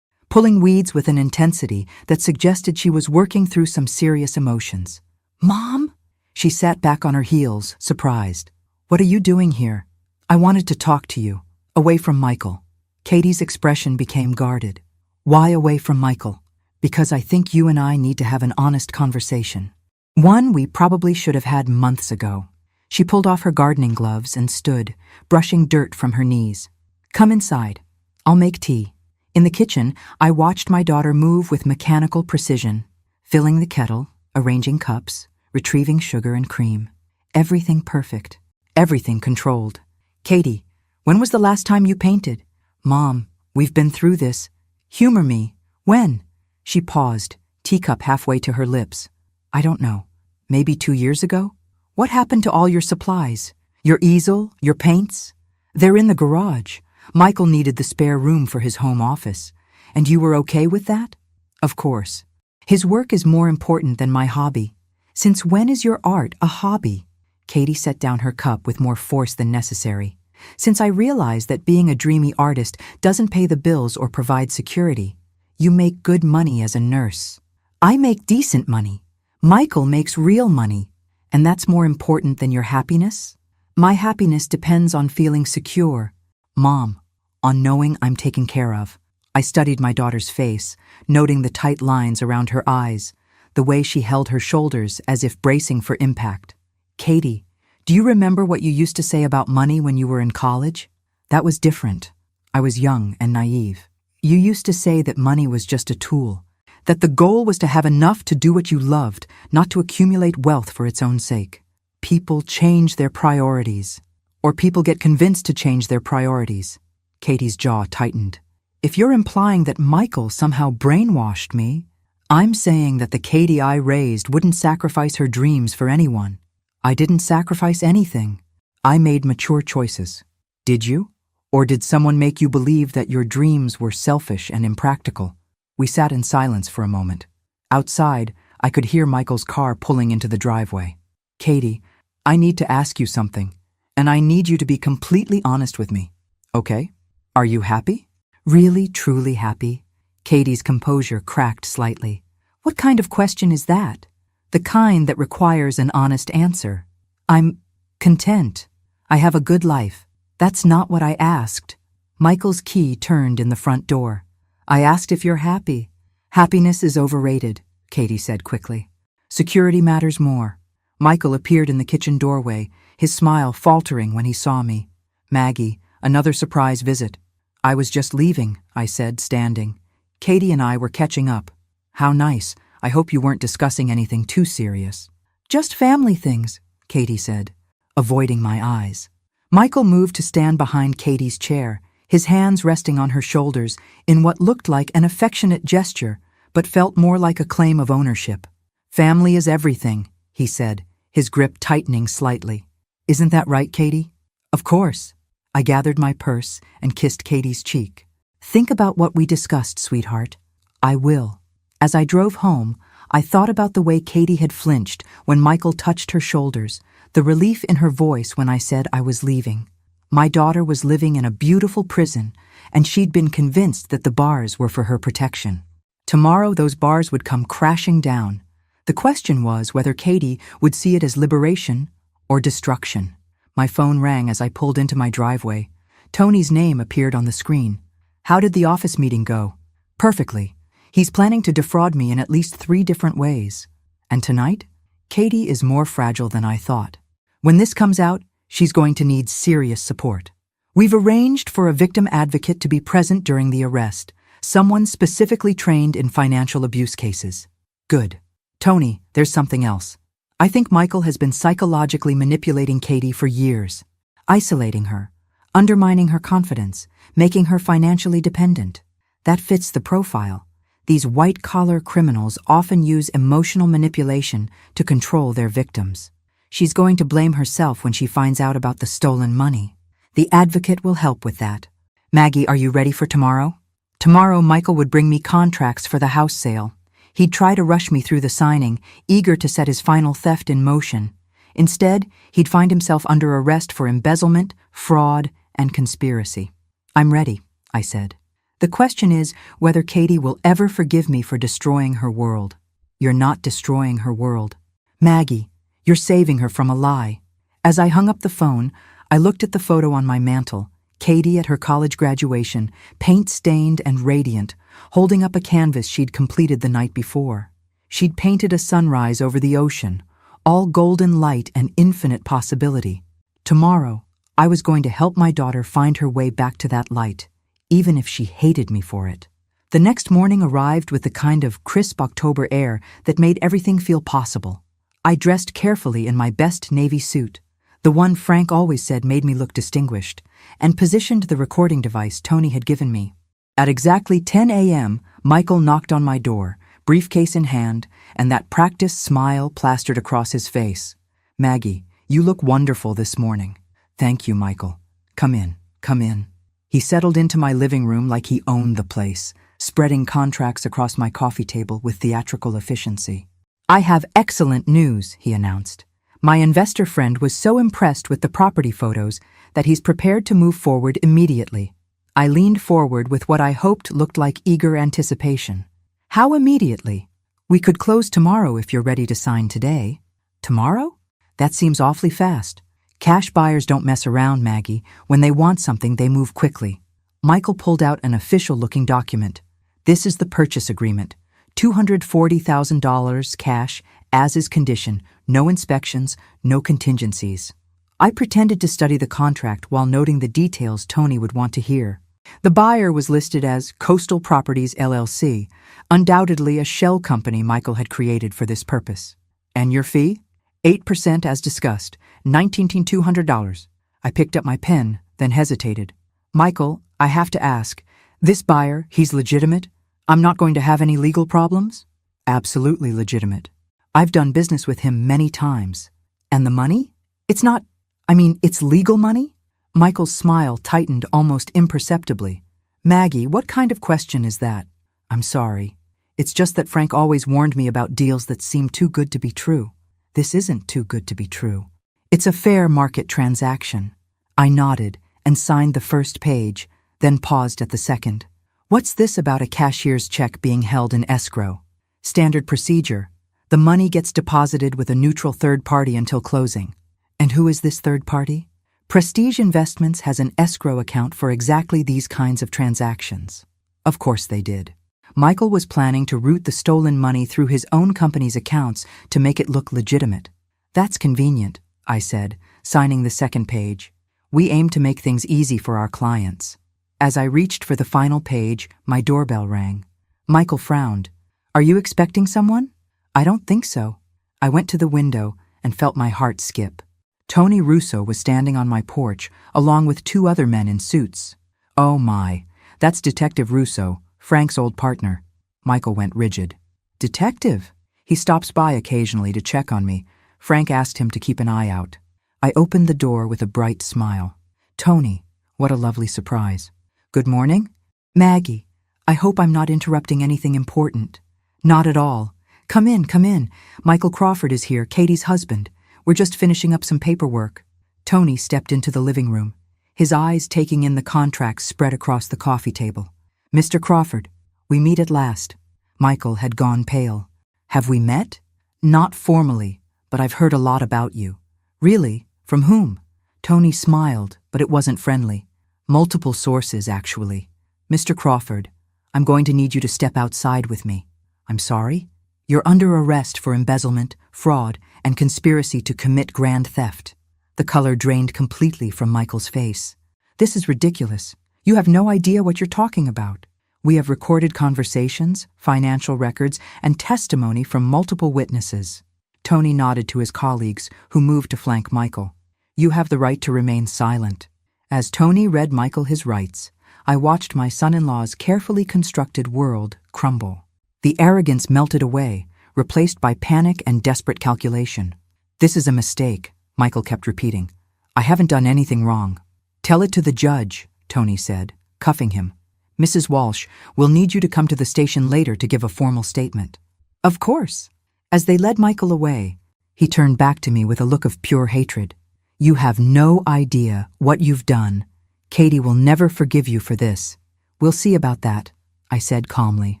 pulling weeds with an intensity that suggested she was working through some serious emotions. "Mom?" She sat back on her heels, surprised. "What are you doing here?" "I wanted to talk to you, away from Michael." Katie's expression became guarded. "Why away from Michael?" "Because I think you and I need to have an honest conversation. One we probably should have had months ago." She pulled off her gardening gloves and stood, brushing dirt from her knees. "Come inside. I'll make tea." In the kitchen, I watched my daughter move with mechanical precision, filling the kettle, arranging cups, retrieving sugar and cream. Everything perfect, everything controlled. "Katie, when was the last time you painted?" "Mom, we've been through this. Humor me. When?" She paused, teacup halfway to her lips. "I don't know. Maybe 2 years ago? What happened to all your supplies? Your easel, your paints? They're in the garage. Michael needed the spare room for his home office. And you were okay with that?" "Of course. His work is more important than my hobby." "Since when is your art a hobby?" Katie set down her cup with more force than necessary. "Since I realized that being a dreamy artist doesn't pay the bills or provide security. You make good money as a nurse. I make decent money. Michael makes real money. And that's more important than your happiness? My happiness depends on feeling secure. Mom, on knowing I'm taken care of." I studied my daughter's face, noting the tight lines around her eyes, the way she held her shoulders as if bracing for impact. "Katie, do you remember what you used to say about money when you were in college?" "That was different. I was young and naive. You used to say that money was just a tool, that the goal was to have enough to do what you loved, not to accumulate wealth for its own sake. People change their priorities, or people get convinced to change their priorities." Katie's jaw tightened. "If you're implying that Michael somehow brainwashed me, I'm saying that the Katie I raised wouldn't sacrifice her dreams for anyone. I didn't sacrifice anything. I made mature choices. Did you? Or did someone make you believe that your dreams were selfish and impractical?" We sat in silence for a moment. Outside, I could hear Michael's car pulling into the driveway. "Katie, I need to ask you something, and I need you to be completely honest with me. Okay? Are you happy? Really, truly happy?" Katie's composure cracked slightly. "What kind of question is that?" "The kind that requires an honest answer. I'm content. I have a good life." "That's not what I asked." Michael's key turned in the front door. "I asked if you're happy." "Happiness is overrated," Katie said quickly. "Security matters more." Michael appeared in the kitchen doorway, his smile faltering when he saw me. "Maggie, another surprise visit." "I was just leaving," I said, standing. "Katie and I were catching up." "How nice. I hope you weren't discussing anything too serious." "Just family things," Katie said, avoiding my eyes. Michael moved to stand behind Katie's chair, his hands resting on her shoulders in what looked like an affectionate gesture, but felt more like a claim of ownership. "Family is everything," he said, his grip tightening slightly. "Isn't that right, Katie?" "Of course." I gathered my purse and kissed Katie's cheek. "Think about what we discussed, sweetheart." "I will." As I drove home, I thought about the way Katie had flinched when Michael touched her shoulders, the relief in her voice when I said I was leaving. My daughter was living in a beautiful prison, and she'd been convinced that the bars were for her protection. Tomorrow those bars would come crashing down. The question was whether Katie would see it as liberation or destruction. My phone rang as I pulled into my driveway. Tony's name appeared on the screen. "How did the office meeting go?" "Perfectly. He's planning to defraud me in at least 3 different ways." "And tonight?" "Katie is more fragile than I thought. When this comes out, she's going to need serious support. We've arranged for a victim advocate to be present during the arrest, someone specifically trained in financial abuse cases." "Good. Tony, there's something else. I think Michael has been psychologically manipulating Katie for years, isolating her, undermining her confidence, making her financially dependent. That fits the profile. These white-collar criminals often use emotional manipulation to control their victims. She's going to blame herself when she finds out about the stolen money. The advocate will help with that. Maggie, are you ready for tomorrow? Tomorrow, Michael would bring me contracts for the house sale. He'd try to rush me through the signing, eager to set his final theft in motion. Instead, he'd find himself under arrest for embezzlement, fraud, and conspiracy. I'm ready, I said. The question is whether Katie will ever forgive me for destroying her world. You're not destroying her world. Maggie, you're saving her from a lie. As I hung up the phone, I looked at the photo on my mantel, Katie at her college graduation, paint-stained and radiant, holding up a canvas she'd completed the night before. She'd painted a sunrise over the ocean, all golden light and infinite possibility. Tomorrow, I was going to help my daughter find her way back to that light, even if she hated me for it. The next morning arrived with the kind of crisp October air that made everything feel possible. I dressed carefully in my best navy suit, the one Frank always said made me look distinguished, and positioned the recording device Tony had given me. At exactly 10 a.m., Michael knocked on my door, briefcase in hand, and that practiced smile plastered across his face. Maggie, you look wonderful this morning. Thank you, Michael. Come in, come in. He settled into my living room like he owned the place, spreading contracts across my coffee table with theatrical efficiency. I have excellent news, he announced. My investor friend was so impressed with the property photos that he's prepared to move forward immediately. I leaned forward with what I hoped looked like eager anticipation. How immediately? We could close tomorrow if you're ready to sign today. Tomorrow? That seems awfully fast. Cash buyers don't mess around, Maggie. When they want something, they move quickly. Michael pulled out an official-looking document. This is the purchase agreement. $240,000 cash, as is condition, no inspections, no contingencies. I pretended to study the contract while noting the details Tony would want to hear. The buyer was listed as Coastal Properties LLC, undoubtedly a shell company Michael had created for this purpose. And your fee? 8% as discussed, $19,200. I picked up my pen, then hesitated. Michael, I have to ask, this buyer, he's legitimate? I'm not going to have any legal problems? Absolutely legitimate. I've done business with him many times. And the money? It's legal money? Michael's smile tightened almost imperceptibly. Maggie, what kind of question is that? I'm sorry. It's just that Frank always warned me about deals that seem too good to be true. This isn't too good to be true. It's a fair market transaction. I nodded and signed the first page, then paused at the second. What's this about a cashier's check being held in escrow? Standard procedure. The money gets deposited with a neutral third party until closing. And who is this third party? Prestige Investments has an escrow account for exactly these kinds of transactions. Of course they did. Michael was planning to route the stolen money through his own company's accounts to make it look legitimate. That's convenient, I said, signing the second page. We aim to make things easy for our clients. As I reached for the final page, my doorbell rang. Michael frowned. Are you expecting someone? I don't think so. I went to the window and felt my heart skip. Tony Russo was standing on my porch, along with two other men in suits. Oh my, that's Detective Russo, Frank's old partner. Michael went rigid. Detective? He stops by occasionally to check on me. Frank asked him to keep an eye out. I opened the door with a bright smile. Tony, what a lovely surprise. Good morning? Maggie, I hope I'm not interrupting anything important. Not at all. Come in, come in. Michael Crawford is here, Katie's husband. We're just finishing up some paperwork. Tony stepped into the living room, his eyes taking in the contracts spread across the coffee table. Mr. Crawford, we meet at last. Michael had gone pale. Have we met? Not formally, but I've heard a lot about you. Really? From whom? Tony smiled, but it wasn't friendly. Multiple sources, actually. Mr. Crawford, I'm going to need you to step outside with me. I'm sorry? You're under arrest for embezzlement, fraud, and conspiracy to commit grand theft. The color drained completely from Michael's face. This is ridiculous. You have no idea what you're talking about. We have recorded conversations, financial records, and testimony from multiple witnesses. Tony nodded to his colleagues, who moved to flank Michael. You have the right to remain silent. As Tony read Michael his rights, I watched my son-in-law's carefully constructed world crumble. The arrogance melted away, replaced by panic and desperate calculation. "This is a mistake," Michael kept repeating. "I haven't done anything wrong." "Tell it to the judge," Tony said, cuffing him. "Mrs. Walsh, we'll need you to come to the station later to give a formal statement." "Of course." As they led Michael away, he turned back to me with a look of pure hatred. "You have no idea what you've done. Katie will never forgive you for this." "We'll see about that," I said calmly.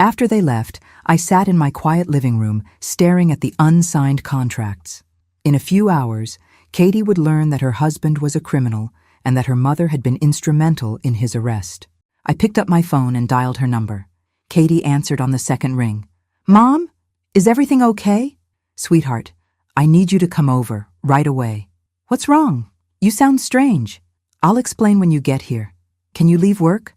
After they left, I sat in my quiet living room, staring at the unsigned contracts. In a few hours, Katie would learn that her husband was a criminal and that her mother had been instrumental in his arrest. I picked up my phone and dialed her number. Katie answered on the second ring. "Mom, is everything okay?" "Sweetheart, I need you to come over, right away." "What's wrong? You sound strange." "I'll explain when you get here. Can you leave work?"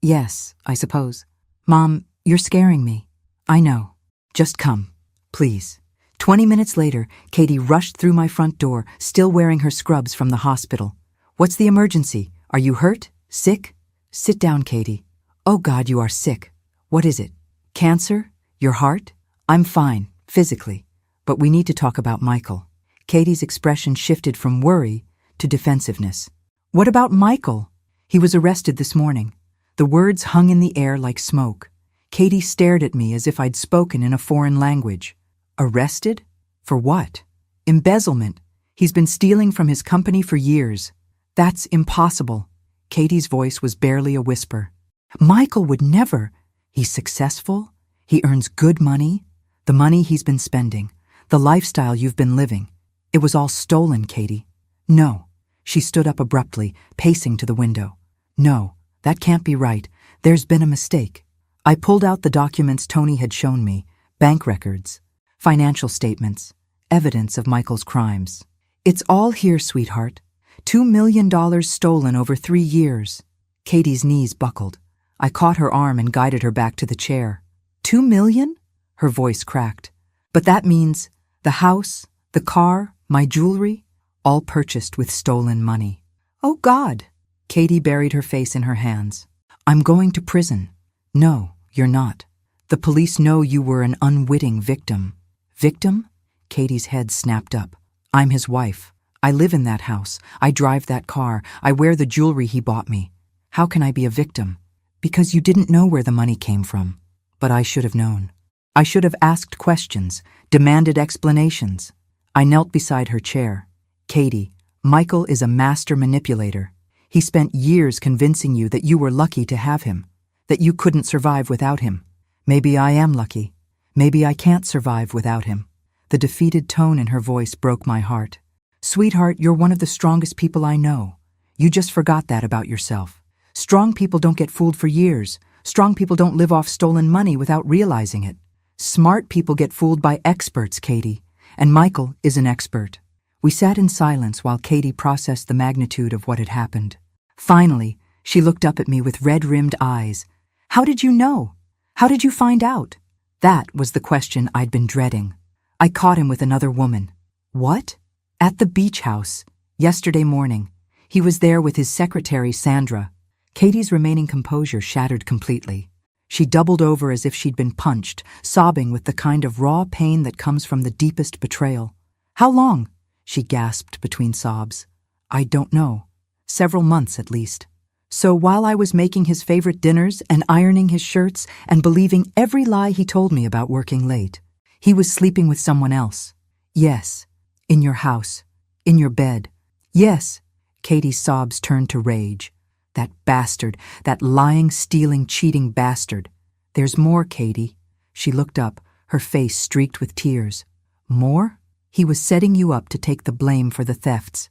Yes, I suppose." "Mom, you're scaring me." "I know. Just come, please." 20 minutes later, Katie rushed through my front door, still wearing her scrubs from the hospital. "What's the emergency? Are you hurt? Sick?" "Sit down, Katie." "Oh God, you are sick. What is it? Cancer? Your heart?" "I'm fine, physically. But we need to talk about Michael." Katie's expression shifted from worry to defensiveness. "What about Michael?" "He was arrested this morning." The words hung in the air like smoke. Katie stared at me as if I'd spoken in a foreign language. "Arrested? For what?" "Embezzlement. He's been stealing from his company for years." "That's impossible." Katie's voice was barely a whisper. "Michael would never. He's successful. He earns good money. The money he's been spending. The lifestyle you've been living. It was all stolen, Katie." "No." She stood up abruptly, pacing to the window. "No, that can't be right. There's been a mistake." I pulled out the documents Tony had shown me, bank records, financial statements, evidence of Michael's crimes. "It's all here, sweetheart. $2 million stolen over 3 years. Katie's knees buckled. I caught her arm and guided her back to the chair. $2 million? Her voice cracked. "But that means the house, the car, my jewelry, all purchased with stolen money." "Oh, God." Katie buried her face in her hands. "I'm going to prison." "No, you're not. The police know you were an unwitting victim." "Victim?" Katie's head snapped up. "I'm his wife. I live in that house. I drive that car. I wear the jewelry he bought me. How can I be a victim?" "Because you didn't know where the money came from." "But I should have known. I should have asked questions, demanded explanations." I knelt beside her chair. "Katie, Michael is a master manipulator. He spent years convincing you that you were lucky to have him, that you couldn't survive without him. Maybe I am lucky. Maybe I can't survive without him." The defeated tone in her voice broke my heart. "Sweetheart, you're one of the strongest people I know. You just forgot that about yourself. Strong people don't get fooled for years. Strong people don't live off stolen money without realizing it. Smart people get fooled by experts, Katie. And Michael is an expert." We sat in silence while Katie processed the magnitude of what had happened. Finally, she looked up at me with red-rimmed eyes. "How did you know? How did you find out?" That was the question I'd been dreading. "I caught him with another woman." "What?" "At the beach house, yesterday morning. He was there with his secretary, Sandra." Katie's remaining composure shattered completely. She doubled over as if she'd been punched, sobbing with the kind of raw pain that comes from the deepest betrayal. "How long?" she gasped between sobs. "I don't know. Several months at least. So while I was making his favorite dinners and ironing his shirts and believing every lie he told me about working late, he was sleeping with someone else." "Yes. In your house. In your bed." "Yes." Katie's sobs turned to rage. "That bastard, that lying, stealing, cheating bastard. There's more, Katie." She looked up, her face streaked with tears. "More? He was setting you up to take the blame for the thefts.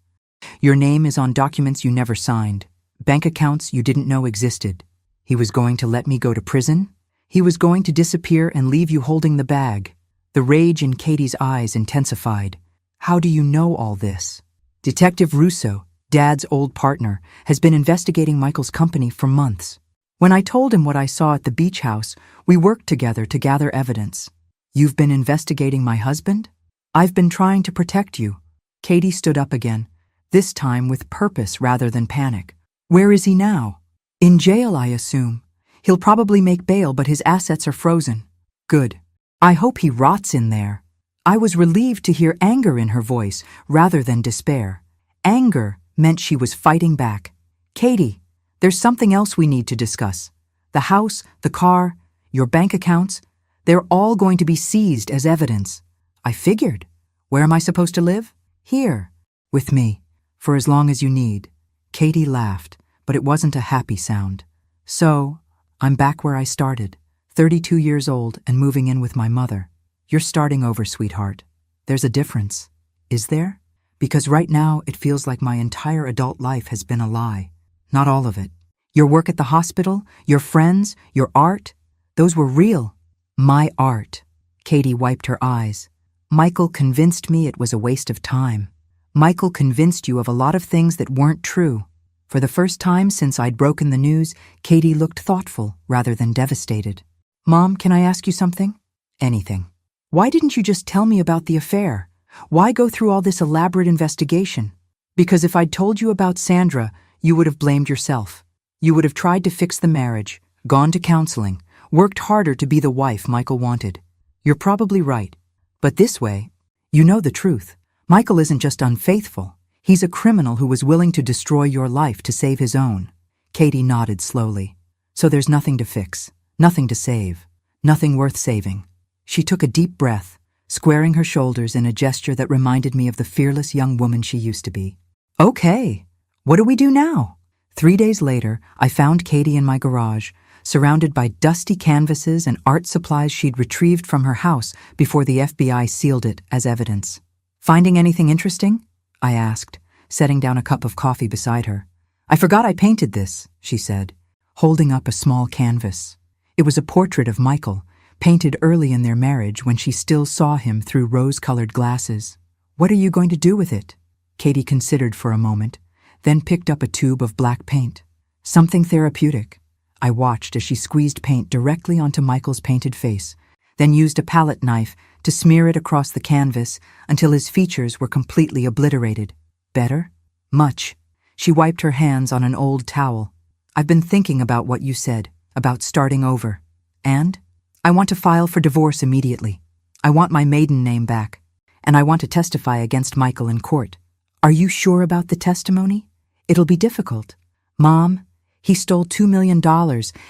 Your name is on documents you never signed, bank accounts you didn't know existed. He was going to let me go to prison? He was going to disappear and leave you holding the bag." The rage in Katie's eyes intensified. "How do you know all this?" "Detective Russo, Dad's old partner, has been investigating Michael's company for months. When I told him what I saw at the beach house, we worked together to gather evidence." "You've been investigating my husband?" "I've been trying to protect you." Katie stood up again, this time with purpose rather than panic. "Where is he now?" "In jail, I assume. He'll probably make bail, but his assets are frozen. Good. I hope he rots in there. I was relieved to hear anger in her voice rather than despair. Anger meant she was fighting back. Katie, there's something else we need to discuss. The house, the car, your bank accounts, they're all going to be seized as evidence. I figured. Where am I supposed to live? Here. With me. For as long as you need. Katie laughed, but it wasn't a happy sound. So, I'm back where I started, 32 years old and moving in with my mother. You're starting over, sweetheart. There's a difference. Is there? Because right now it feels like my entire adult life has been a lie. Not all of it. Your work at the hospital, your friends, your art, those were real. My art. Katie wiped her eyes. Michael convinced me it was a waste of time. Michael convinced you of a lot of things that weren't true. For the first time since I'd broken the news, Katie looked thoughtful rather than devastated. Mom, can I ask you something? Anything. Why didn't you just tell me about the affair? Why go through all this elaborate investigation? Because if I'd told you about Sandra, you would have blamed yourself. You would have tried to fix the marriage, gone to counseling, worked harder to be the wife Michael wanted. You're probably right. But this way, you know the truth. Michael isn't just unfaithful. He's a criminal who was willing to destroy your life to save his own. Katie nodded slowly. So there's nothing to fix, nothing to save, nothing worth saving. She took a deep breath, squaring her shoulders in a gesture that reminded me of the fearless young woman she used to be. Okay, what do we do now? 3 days later, I found Katie in my garage, surrounded by dusty canvases and art supplies she'd retrieved from her house before the FBI sealed it as evidence. Finding anything interesting? I asked, setting down a cup of coffee beside her. I forgot I painted this, she said, holding up a small canvas. It was a portrait of Michael, painted early in their marriage when she still saw him through rose-colored glasses. What are you going to do with it? Katie considered for a moment, then picked up a tube of black paint. Something therapeutic. I watched as she squeezed paint directly onto Michael's painted face, then used a palette knife to smear it across the canvas until his features were completely obliterated. Better? Much. She wiped her hands on an old towel. I've been thinking about what you said, about starting over. And? I want to file for divorce immediately. I want my maiden name back. And I want to testify against Michael in court. Are you sure about the testimony? It'll be difficult. Mom, he stole $2 million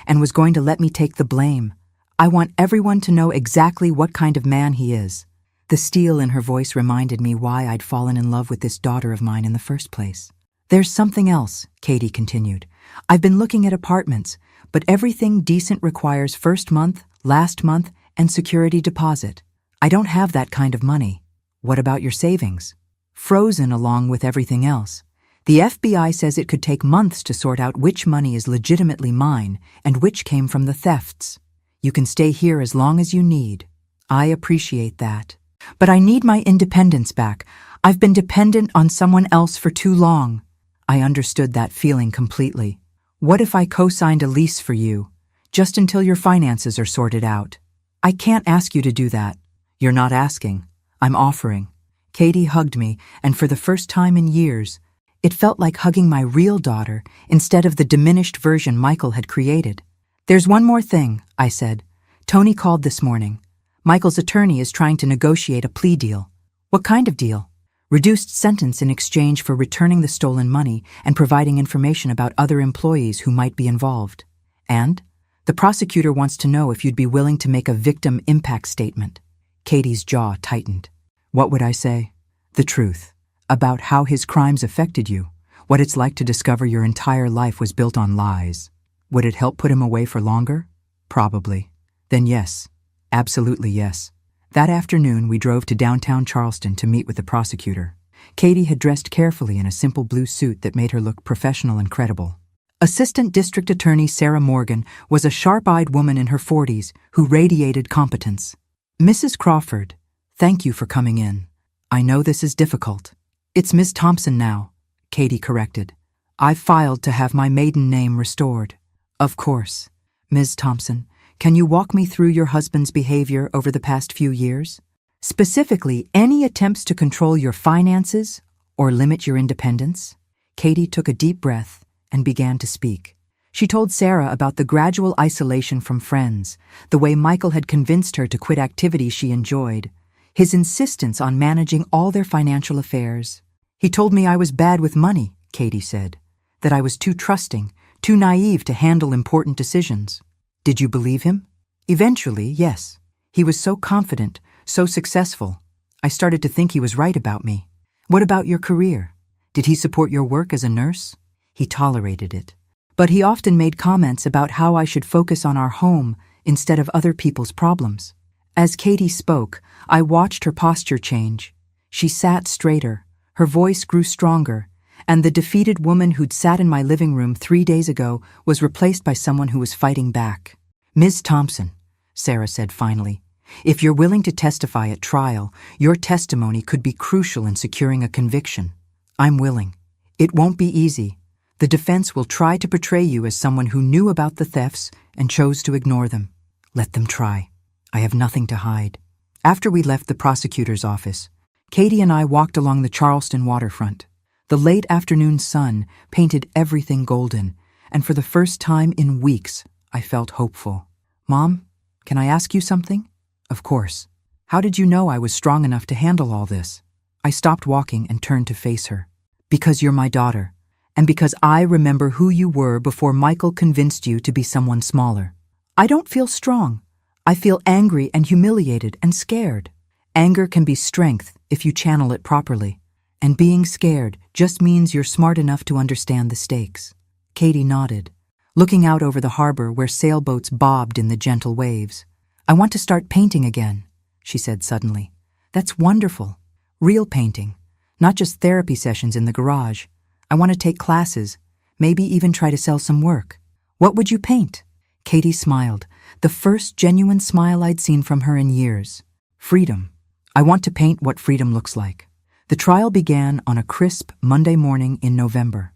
and was going to let me take the blame. I want everyone to know exactly what kind of man he is. The steel in her voice reminded me why I'd fallen in love with this daughter of mine in the first place. There's something else, Katie continued. I've been looking at apartments, but everything decent requires first month, last month, and security deposit. I don't have that kind of money. What about your savings? Frozen along with everything else. The FBI says it could take months to sort out which money is legitimately mine and which came from the thefts. You can stay here as long as you need. I appreciate that. But I need my independence back. I've been dependent on someone else for too long. I understood that feeling completely. What if I co-signed a lease for you, just until your finances are sorted out? I can't ask you to do that. You're not asking. I'm offering. Katie hugged me, and for the first time in years, it felt like hugging my real daughter instead of the diminished version Michael had created. There's one more thing, I said. Tony called this morning. Michael's attorney is trying to negotiate a plea deal. What kind of deal? Reduced sentence in exchange for returning the stolen money and providing information about other employees who might be involved. And the prosecutor wants to know if you'd be willing to make a victim impact statement. Katie's jaw tightened. What would I say? The truth. About how his crimes affected you. What it's like to discover your entire life was built on lies. Would it help put him away for longer? Probably. Then yes. Absolutely yes. That afternoon, we drove to downtown Charleston to meet with the prosecutor. Katie had dressed carefully in a simple blue suit that made her look professional and credible. Assistant District Attorney Sarah Morgan was a sharp-eyed woman in her 40s who radiated competence. Mrs. Crawford, thank you for coming in. I know this is difficult. It's Ms. Thompson now, Katie corrected. I've filed to have my maiden name restored. Of course. Ms. Thompson, can you walk me through your husband's behavior over the past few years? Specifically, any attempts to control your finances or limit your independence? Katie took a deep breath and began to speak. She told Sarah about the gradual isolation from friends, the way Michael had convinced her to quit activities she enjoyed, his insistence on managing all their financial affairs. He told me I was bad with money, Katie said, that I was too trusting, too naive to handle important decisions. Did you believe him? Eventually, yes. He was so confident, so successful. I started to think he was right about me. What about your career? Did he support your work as a nurse? He tolerated it. But he often made comments about how I should focus on our home instead of other people's problems. As Katie spoke, I watched her posture change. She sat straighter, her voice grew stronger, and the defeated woman who'd sat in my living room 3 days ago was replaced by someone who was fighting back. Ms. Thompson, Sarah said finally, if you're willing to testify at trial, your testimony could be crucial in securing a conviction. I'm willing. It won't be easy. The defense will try to portray you as someone who knew about the thefts and chose to ignore them. Let them try. I have nothing to hide. After we left the prosecutor's office, Katie and I walked along the Charleston waterfront. The late afternoon sun painted everything golden, and for the first time in weeks, I felt hopeful. Mom, can I ask you something? Of course. How did you know I was strong enough to handle all this? I stopped walking and turned to face her. Because you're my daughter, and because I remember who you were before Michael convinced you to be someone smaller. I don't feel strong. I feel angry and humiliated and scared. Anger can be strength if you channel it properly. And being scared just means you're smart enough to understand the stakes. Katie nodded, looking out over the harbor where sailboats bobbed in the gentle waves. I want to start painting again, she said suddenly. That's wonderful. Real painting, not just therapy sessions in the garage. I want to take classes, maybe even try to sell some work. What would you paint? Katie smiled, the first genuine smile I'd seen from her in years. Freedom. I want to paint what freedom looks like. The trial began on a crisp Monday morning in November.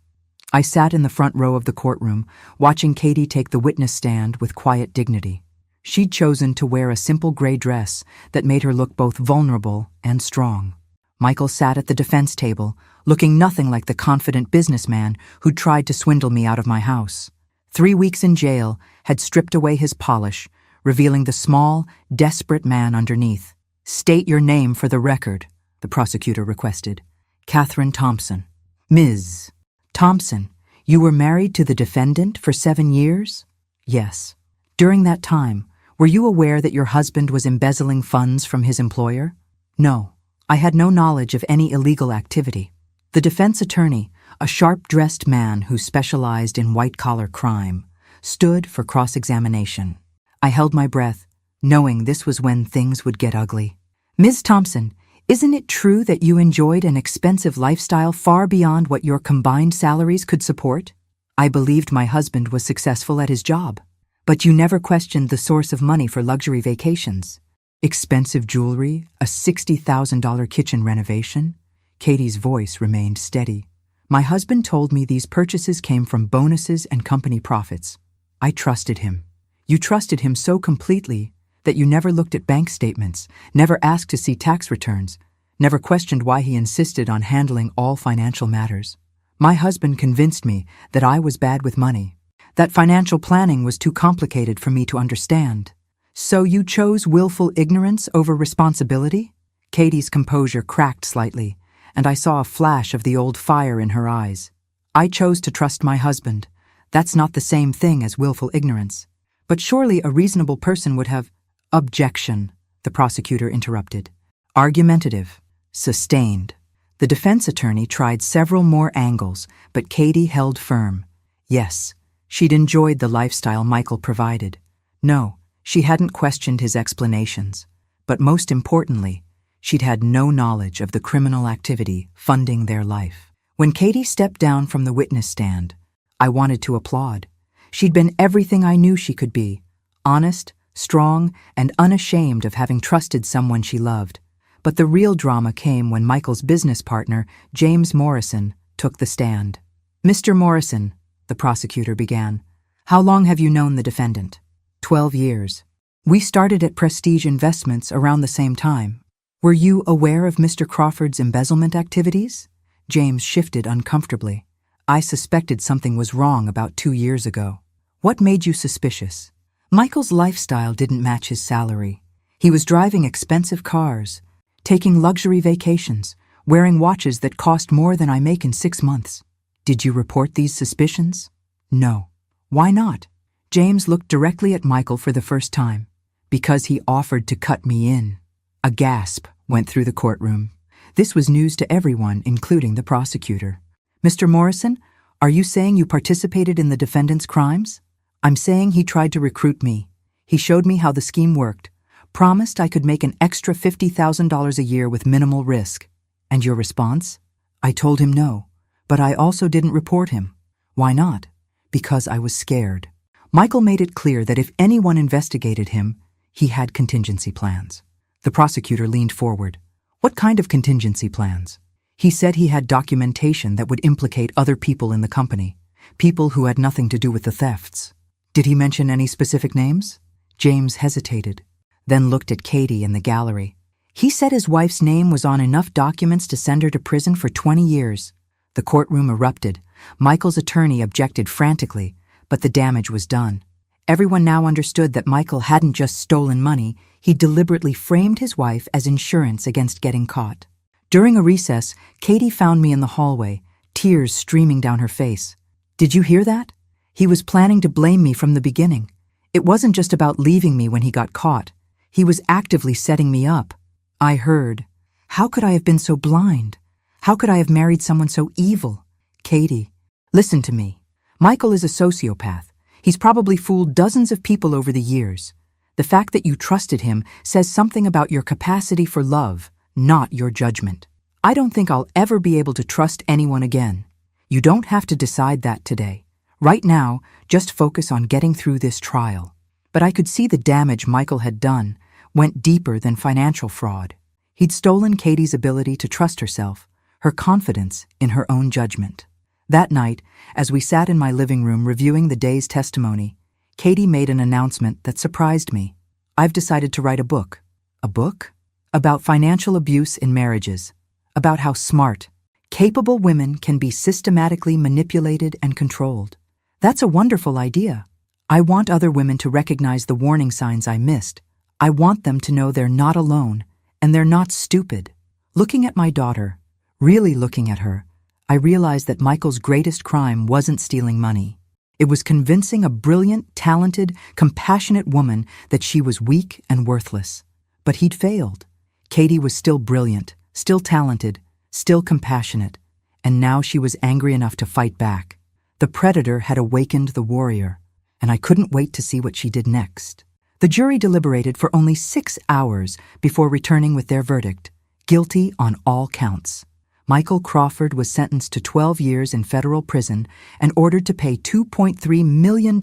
I sat in the front row of the courtroom, watching Katie take the witness stand with quiet dignity. She'd chosen to wear a simple gray dress that made her look both vulnerable and strong. Michael sat at the defense table, looking nothing like the confident businessman who'd tried to swindle me out of my house. 3 weeks in jail had stripped away his polish, revealing the small, desperate man underneath. State your name for the record, the prosecutor requested. Catherine Thompson. Ms. Thompson, you were married to the defendant for 7 years? Yes. During that time, were you aware that your husband was embezzling funds from his employer? No. I had no knowledge of any illegal activity. The defense attorney, a sharp-dressed man who specialized in white-collar crime, stood for cross-examination. I held my breath, knowing this was when things would get ugly. Ms. Thompson, isn't it true that you enjoyed an expensive lifestyle far beyond what your combined salaries could support? I believed my husband was successful at his job. But you never questioned the source of money for luxury vacations. Expensive jewelry, a $60,000 kitchen renovation. Katie's voice remained steady. My husband told me these purchases came from bonuses and company profits. I trusted him. You trusted him so completely that you never looked at bank statements, never asked to see tax returns, never questioned why he insisted on handling all financial matters. My husband convinced me that I was bad with money, that financial planning was too complicated for me to understand. So you chose willful ignorance over responsibility? Katie's composure cracked slightly, and I saw a flash of the old fire in her eyes. I chose to trust my husband. That's not the same thing as willful ignorance. But surely a reasonable person would have— Objection, the prosecutor interrupted. Argumentative. Sustained. The defense attorney tried several more angles, but Katie held firm. Yes, she'd enjoyed the lifestyle Michael provided. No, she hadn't questioned his explanations. But most importantly, she'd had no knowledge of the criminal activity funding their life. When Katie stepped down from the witness stand, I wanted to applaud. She'd been everything I knew she could be. Honest, strong, and unashamed of having trusted someone she loved. But the real drama came when Michael's business partner, James Morrison, took the stand. Mr. Morrison, the prosecutor began, how long have you known the defendant? 12 years. We started at Prestige Investments around the same time. Were you aware of Mr. Crawford's embezzlement activities? James shifted uncomfortably. I suspected something was wrong about 2 years ago. What made you suspicious? Michael's lifestyle didn't match his salary. He was driving expensive cars, taking luxury vacations, wearing watches that cost more than I make in 6 months. Did you report these suspicions? No. Why not? James looked directly at Michael for the first time. Because he offered to cut me in. A gasp went through the courtroom. This was news to everyone, including the prosecutor. Mr. Morrison, are you saying you participated in the defendant's crimes? I'm saying he tried to recruit me. He showed me how the scheme worked, promised I could make an extra $50,000 a year with minimal risk. And your response? I told him no, but I also didn't report him. Why not? Because I was scared. Michael made it clear that if anyone investigated him, he had contingency plans. The prosecutor leaned forward. What kind of contingency plans? He said he had documentation that would implicate other people in the company, people who had nothing to do with the thefts. Did he mention any specific names? James hesitated, then looked at Katie in the gallery. He said his wife's name was on enough documents to send her to prison for 20 years. The courtroom erupted. Michael's attorney objected frantically, but the damage was done. Everyone now understood that Michael hadn't just stolen money, he deliberately framed his wife as insurance against getting caught. During a recess, Katie found me in the hallway, tears streaming down her face. Did you hear that? He was planning to blame me from the beginning. It wasn't just about leaving me when he got caught. He was actively setting me up. I heard. How could I have been so blind? How could I have married someone so evil? Katie, listen to me. Michael is a sociopath. He's probably fooled dozens of people over the years. The fact that you trusted him says something about your capacity for love, not your judgment. I don't think I'll ever be able to trust anyone again. You don't have to decide that today. Right now, just focus on getting through this trial. But I could see the damage Michael had done went deeper than financial fraud. He'd stolen Katie's ability to trust herself, her confidence in her own judgment. That night, as we sat in my living room reviewing the day's testimony, Katie made an announcement that surprised me. I've decided to write a book. A book? About financial abuse in marriages. About how smart, capable women can be systematically manipulated and controlled. That's a wonderful idea. I want other women to recognize the warning signs I missed. I want them to know they're not alone, and they're not stupid. Looking at my daughter, really looking at her, I realized that Michael's greatest crime wasn't stealing money. It was convincing a brilliant, talented, compassionate woman that she was weak and worthless. But he'd failed. Katie was still brilliant, still talented, still compassionate, and now she was angry enough to fight back. The predator had awakened the warrior, and I couldn't wait to see what she did next. The jury deliberated for only 6 hours before returning with their verdict, guilty on all counts. Michael Crawford was sentenced to 12 years in federal prison and ordered to pay $2.3 million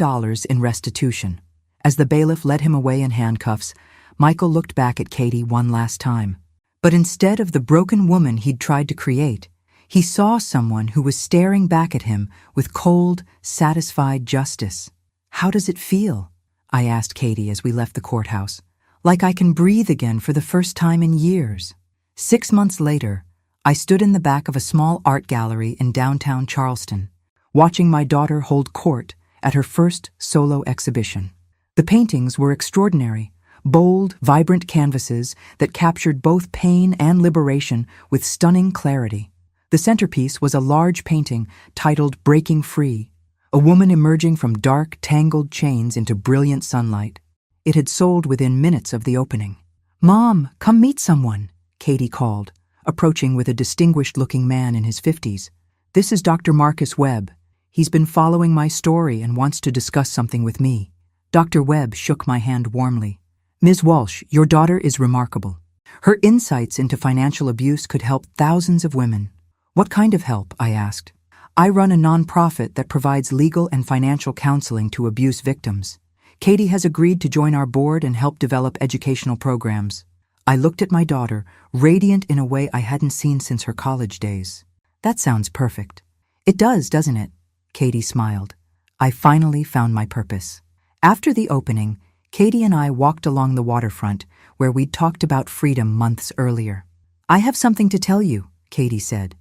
in restitution. As the bailiff led him away in handcuffs, Michael looked back at Katie one last time. But instead of the broken woman he'd tried to create, he saw someone who was staring back at him with cold, satisfied justice. How does it feel? I asked Katie as we left the courthouse. Like I can breathe again for the first time in years. 6 months later, I stood in the back of a small art gallery in downtown Charleston, watching my daughter hold court at her first solo exhibition. The paintings were extraordinary, bold, vibrant canvases that captured both pain and liberation with stunning clarity. The centerpiece was a large painting titled Breaking Free, a woman emerging from dark, tangled chains into brilliant sunlight. It had sold within minutes of the opening. "Mom, come meet someone," Katie called, approaching with a distinguished-looking man in his 50s. "This is Dr. Marcus Webb. He's been following my story and wants to discuss something with me." Dr. Webb shook my hand warmly. "Ms. Walsh, your daughter is remarkable. Her insights into financial abuse could help thousands of women." "What kind of help?" I asked. "I run a nonprofit that provides legal and financial counseling to abuse victims. Katie has agreed to join our board and help develop educational programs." I looked at my daughter, radiant in a way I hadn't seen since her college days. "That sounds perfect." "It does, doesn't it?" Katie smiled. I finally found my purpose. After the opening, Katie and I walked along the waterfront where we'd talked about freedom months earlier. "I have something to tell you," Katie said.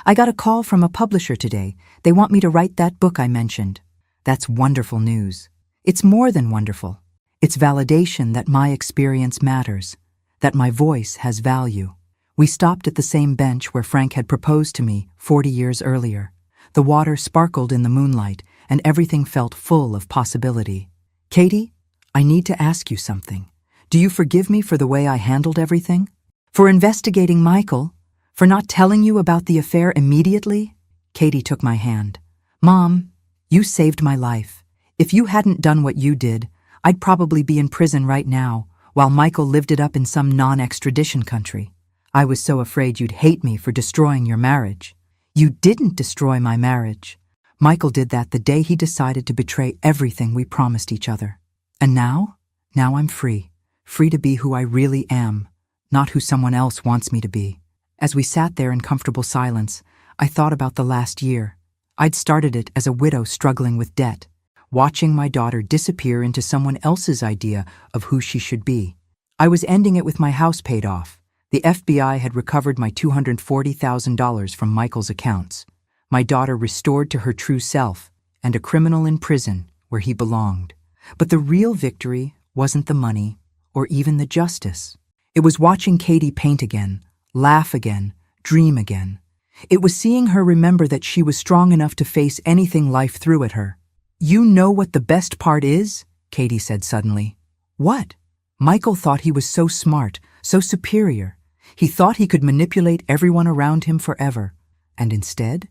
"I got a call from a publisher today. They want me to write that book I mentioned." "That's wonderful news." It's more than wonderful. It's validation that my experience matters, that my voice has value. We stopped at the same bench where Frank had proposed to me 40 years earlier. The water sparkled in the moonlight, and everything felt full of possibility. Katie, I need to ask you something. Do you forgive me for the way I handled everything? For investigating Michael? For not telling you about the affair immediately? Katie took my hand. Mom, you saved my life. If you hadn't done what you did, I'd probably be in prison right now, while Michael lived it up in some non-extradition country. I was so afraid you'd hate me for destroying your marriage. You didn't destroy my marriage. Michael did that the day he decided to betray everything we promised each other. And now I'm free. Free to be who I really am, not who someone else wants me to be. As we sat there in comfortable silence, I thought about the last year. I'd started it as a widow struggling with debt, watching my daughter disappear into someone else's idea of who she should be. I was ending it with my house paid off. The FBI had recovered my $240,000 from Michael's accounts. My daughter restored to her true self, and a criminal in prison where he belonged. But the real victory wasn't the money or even the justice. It was watching Katie paint again, laugh again, dream again. It was seeing her remember that she was strong enough to face anything life threw at her. You know what the best part is? Katie said suddenly. What? Michael thought he was so smart, so superior. He thought he could manipulate everyone around him forever. And instead,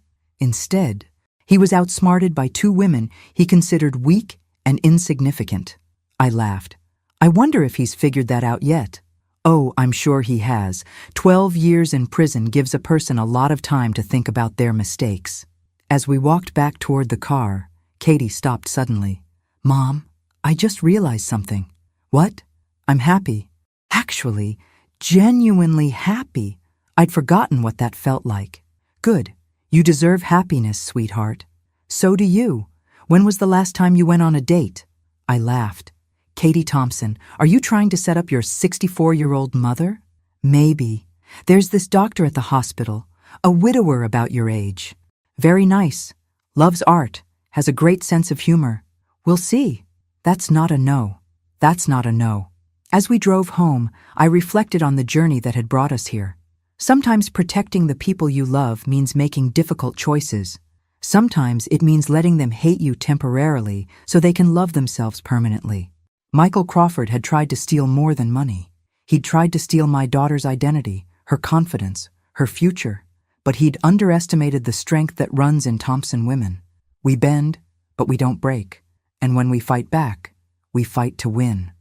he was outsmarted by two women he considered weak and insignificant. I laughed. I wonder if he's figured that out yet. Oh, I'm sure he has. 12 years in prison gives a person a lot of time to think about their mistakes. As we walked back toward the car, Katie stopped suddenly. Mom, I just realized something. What? I'm happy. Actually, genuinely happy. I'd forgotten what that felt like. Good. You deserve happiness, sweetheart. So do you. When was the last time you went on a date? I laughed. Katie Thompson, are you trying to set up your 64-year-old mother? Maybe. There's this doctor at the hospital, a widower about your age. Very nice. Loves art. Has a great sense of humor. We'll see. That's not a no. That's not a no. As we drove home, I reflected on the journey that had brought us here. Sometimes protecting the people you love means making difficult choices. Sometimes it means letting them hate you temporarily so they can love themselves permanently. Michael Crawford had tried to steal more than money. He'd tried to steal my daughter's identity, her confidence, her future. But he'd underestimated the strength that runs in Thompson women. We bend, but we don't break. And when we fight back, we fight to win.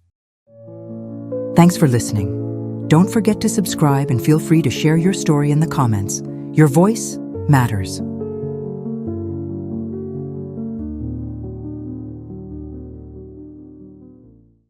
Thanks for listening. Don't forget to subscribe and feel free to share your story in the comments. Your voice matters.